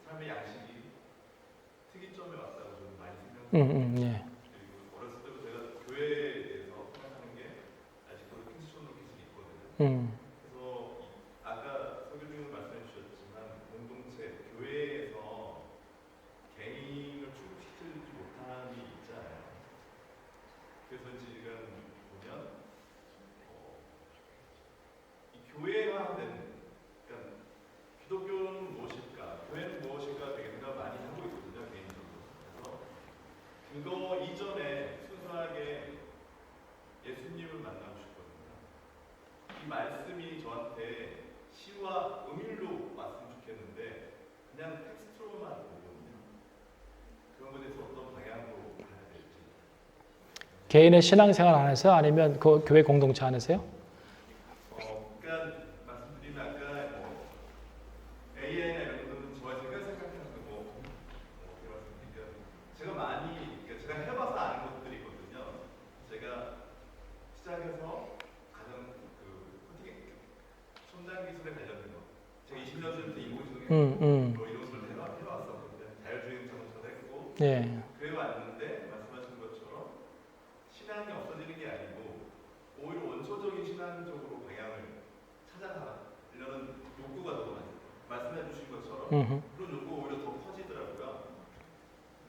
삶의 양식이 특이점에 왔다고 저는 많이 생각합니다. 예. 그리고 어렸을 때부터 제가 교회에 대해서 생각하는 게 아직도 크리스천 로켓이 있거든요. 그래서 아까 설교중에 말씀해 주셨지만 공동체, 교회에서 개인을 충족시키지 못함이 있잖아요. 그래서 지금 보면 이 교회화된, 그러니까 기독교는 무엇일까, 교회는 무엇일까 되게 생각 많이 하고 있거든요, 개인적으로. 그래서 그거 이전에 순수하게 예수님을 만나고 싶거든요. 이 말씀이 저한테 시와 음율로 왔으면 좋겠는데 그냥 텍스트로만 보거든요. 그런 것에 대해서 어떤 방향으로 가야 될지. 개인의 신앙생활 안에서 아니면 그 교회 공동체 안에서요? 그러니까 말씀드린 아까 AI나 이런 것들은 제가 생각하는 제가 제가 해봐서 아는 것들이 있거든요. 제가 시작해서 가장 첨단 기술에 관련된 거. 제가 20년 전부터 인공지능 이런 걸 해왔었거든요. 자율주행 자동차도 했고. 예. 그래 왔는데 말씀하신 것처럼 신앙이 없어지는 게 아니고 오히려 원초적인 신앙적으로 방향을 찾아가려는 욕구가 너무 많아요. 말씀해 주신 것처럼 음, 그런 욕구가 오히려 더 커지더라고요.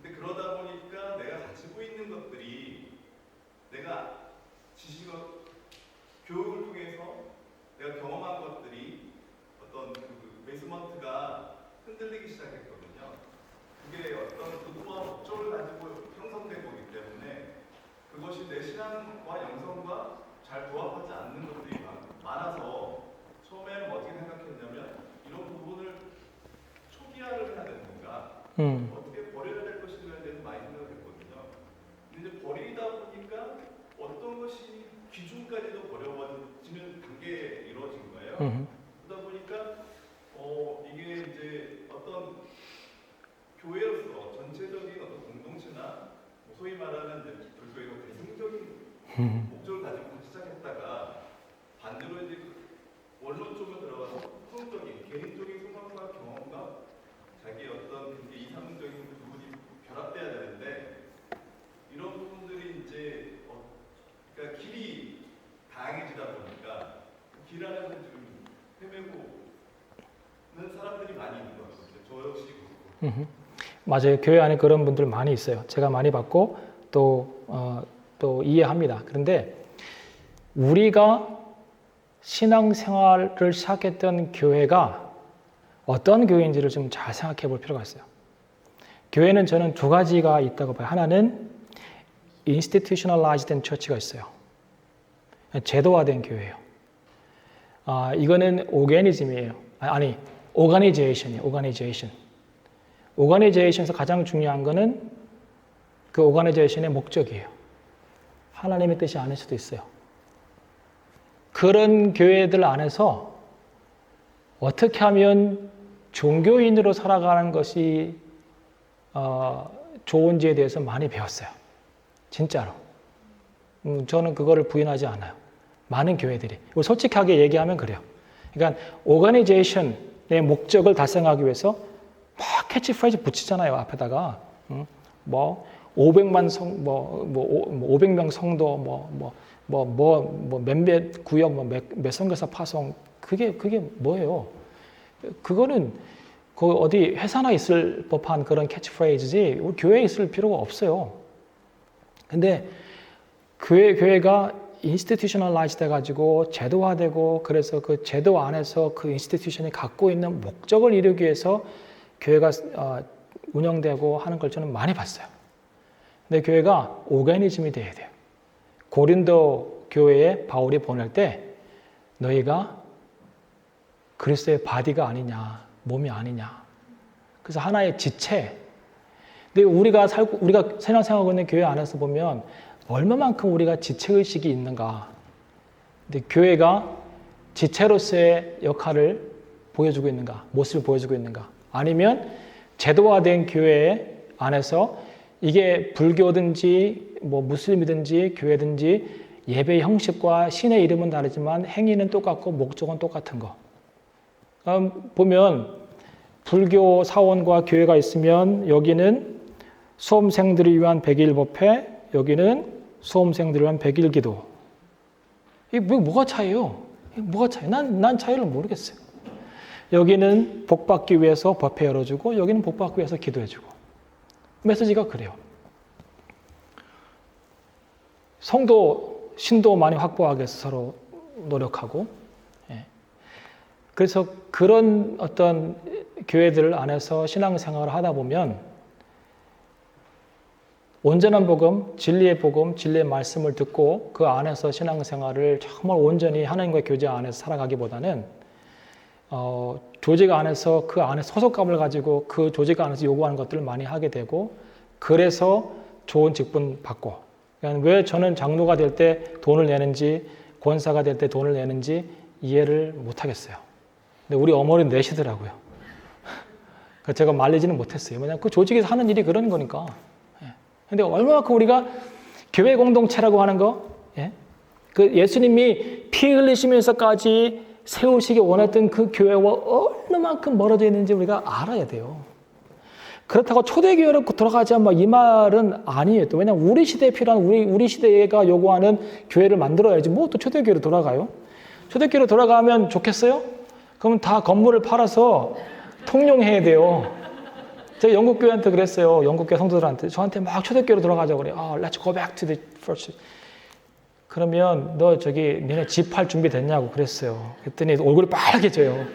근데 그러다 보니까 내가 가지고 있는 것들이 내가 지식을 교육을 통해서 내가 경험한 것들이 어떤 그 베이스먼트가 흔들리기 시작했거든요. 그게 어떤 의도와 목적을 가지고 형성되고 있기 때문에 그것이 내 신앙과 영성과 잘 부합하지 않는 것들이 많아서 처음에는 어떻게 생각했냐면 이런 부분을 초기화를 해야 되는 건가 어떻게 버려야 될 것인가에 대해서 많이 생각을 했거든요. 근데 이제 버리다 보니까 어떤 것이 귀중까지도 버려지는 단계에 이루어진 거예요. 그러다 보니까 이게 이제 어떤 교회로서 전체적인 어떤 공동체나 소위 말하는 이제 불교의 대승적인 목적을 가지고 시작했다가 반대로 이제 원론 쪽으로 들어가서 성적인 개인적인 소망과 경험과 자기의 어떤 이상적인 부분이 결합돼야 되는데 이런 부분들이 이제 그러니까 길이 다양해지다 보니까 그 길 안에서 지금 헤매고는 사람들이 많이 있는 것 같아요. 저 역시 그렇고. 맞아요. 교회 안에 그런 분들 많이 있어요. 제가 많이 봤고 또 이해합니다. 그런데 우리가 신앙생활을 시작했던 교회가 어떤 교회인지를 좀 잘 생각해 볼 필요가 있어요. 교회는 저는 두 가지가 있다고 봐요. 하나는 institutionalized church가 있어요. 제도화된 교회예요. 이거는 오가니즘이에요. 아니, organization이에요. organization에서 가장 중요한 거는 그 organization의 목적이에요. 하나님의 뜻이 아닐 수도 있어요. 그런 교회들 안에서 어떻게 하면 종교인으로 살아가는 것이 좋은지에 대해서 많이 배웠어요. 진짜로. 저는 그거를 부인하지 않아요. 많은 교회들이. 솔직하게 얘기하면 그래요. 그러니까 오가니제이션의 목적을 달성하기 위해서 막 캐치프레이즈 붙이잖아요. 앞에다가. 500만 500명 성도 몇몇 구역 몇 선교사 파송 그게 뭐예요? 그거는 그 어디 회사나 있을 법한 그런 캐치프레이즈지 우리 교회에 있을 필요가 없어요. 근데 교회가 인스티튜셔널라이즈 돼가지고 제도화되고 그래서 그 제도 안에서 그 인스티튜션이 갖고 있는 목적을 이루기 위해서 교회가 운영되고 하는 걸 저는 많이 봤어요. 근데 교회가 오가니즘이 돼야 돼요. 고린도 교회에 바울이 보낼 때 너희가 그리스도의 바디가 아니냐, 몸이 아니냐. 그래서 하나의 지체. 근데 우리가 신앙생활하고 있는 교회 안에서 보면 얼마만큼 우리가 지체의식이 있는가. 근데 교회가 지체로서의 역할을 보여주고 있는가, 모습을 보여주고 있는가. 아니면 제도화된 교회 안에서 이게 불교든지 무슬림이든지 교회든지 예배 형식과 신의 이름은 다르지만 행위는 똑같고 목적은 똑같은 거. 보면 불교 사원과 교회가 있으면 여기는 수험생들을 위한 100일 법회, 여기는 수험생들을 위한 100일 기도. 이게 뭐가 차이예요? 뭐가 차이? 난 차이를 모르겠어요. 여기는 복 받기 위해서 법회 열어주고 여기는 복 받기 위해서 기도해주고. 메시지가 그래요. 신도 많이 확보하기 위해서 서로 노력하고. 그래서 그런 어떤 교회들 안에서 신앙생활을 하다 보면 온전한 복음, 진리의 복음, 진리의 말씀을 듣고 그 안에서 신앙생활을 정말 온전히 하나님과의 교제 안에서 살아가기보다는 조직 안에서 그 안에 소속감을 가지고 그 조직 안에서 요구하는 것들을 많이 하게 되고 그래서 좋은 직분 받고 그러니까 왜 저는 장로가 될 때 돈을 내는지 권사가 될 때 돈을 내는지 이해를 못하겠어요. 근데 우리 어머니 내시더라고요. 제가 말리지는 못했어요. 왜냐하면 그 조직에서 하는 일이 그런 거니까. 근데 얼마만큼 우리가 교회 공동체라고 하는 거, 그 예수님이 피 흘리시면서까지 세우시기 원했던 그 교회와 얼마만큼 멀어져 있는지 우리가 알아야 돼요. 그렇다고 초대교회로 돌아가자 이 말은 아니에요. 또 왜냐하면 우리 시대에 필요한 우리 시대가 요구하는 교회를 만들어야지 또 초대교회로 돌아가요. 초대교회로 돌아가면 좋겠어요? 그럼 다 건물을 팔아서 통용해야 돼요. 제가 영국 교회한테 그랬어요. 영국 교회 성도들한테 저한테 막 초대교회로 돌아가자고 그래요. Let's go back to the first. 그러면 너 저기 니네 집 팔 준비 됐냐고 그랬어요. 그랬더니 얼굴이 빨개져요.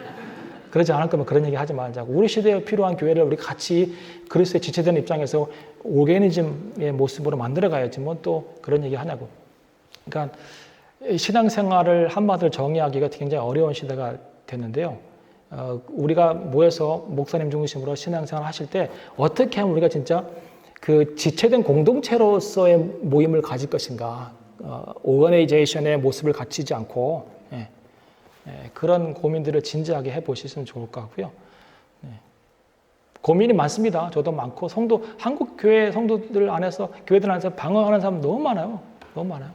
그러지 않을 거면 그런 얘기 하지 말자고. 우리 시대에 필요한 교회를 우리 같이 그리스도에 지체되는 입장에서 오르게니즘의 모습으로 만들어 가야지 뭐 또 그런 얘기 하냐고. 그러니까 신앙생활을 한마디로 정의하기가 굉장히 어려운 시대가 됐는데요. 우리가 모여서 목사님 중심으로 신앙생활 하실 때 어떻게 하면 우리가 진짜 그 지체된 공동체로서의 모임을 가질 것인가, 오거네이제이션의 모습을 갖추지 않고 그런 고민들을 진지하게 해보시면 좋을 것 같고요. 고민이 많습니다. 저도 많고 한국 교회 성도들 안에서 교회들 안에서 방황하는 사람 너무 많아요. 너무 많아요.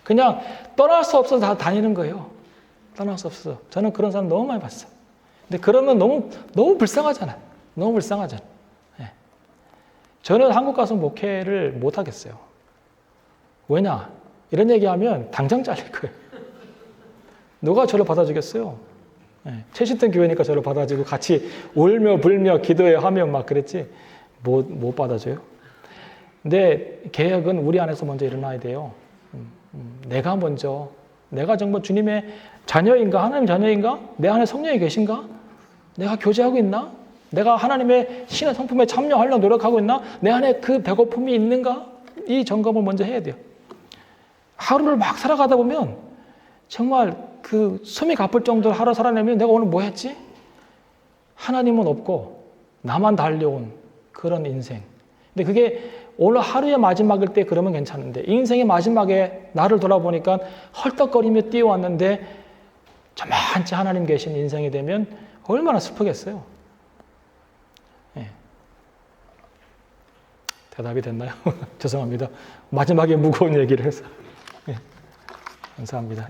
그냥 떠날 수 없어서 다 다니는 거예요. 떠날 수 없어서. 저는 그런 사람 너무 많이 봤어요. 근데 그러면 너무 불쌍하잖아요. 너무 불쌍하잖아요. 저는 한국 가서 목회를 못 하겠어요. 왜냐? 이런 얘기하면 당장 잘릴 거예요. 누가 저를 받아주겠어요? 최신턴 교회니까 저를 받아주고 같이 울며 불며 기도해 하며 막 그랬지 못 받아줘요. 근데 개혁은 우리 안에서 먼저 일어나야 돼요. 내가 정말 주님의 자녀인가? 하나님 자녀인가? 내 안에 성령이 계신가? 내가 교제하고 있나? 내가 하나님의 신의 성품에 참여하려고 노력하고 있나? 내 안에 그 배고픔이 있는가? 이 점검을 먼저 해야 돼요. 하루를 막 살아가다 보면 정말 그 숨이 가쁠 정도로 하루 살아내면 내가 오늘 뭐 했지? 하나님은 없고 나만 달려온 그런 인생. 근데 그게 오늘 하루의 마지막일 때 그러면 괜찮은데 인생의 마지막에 나를 돌아보니까 헐떡거리며 뛰어왔는데 저만치 하나님 계신 인생이 되면 얼마나 슬프겠어요. 대답이 됐나요? 죄송합니다. 마지막에 무거운 얘기를 해서. 감사합니다.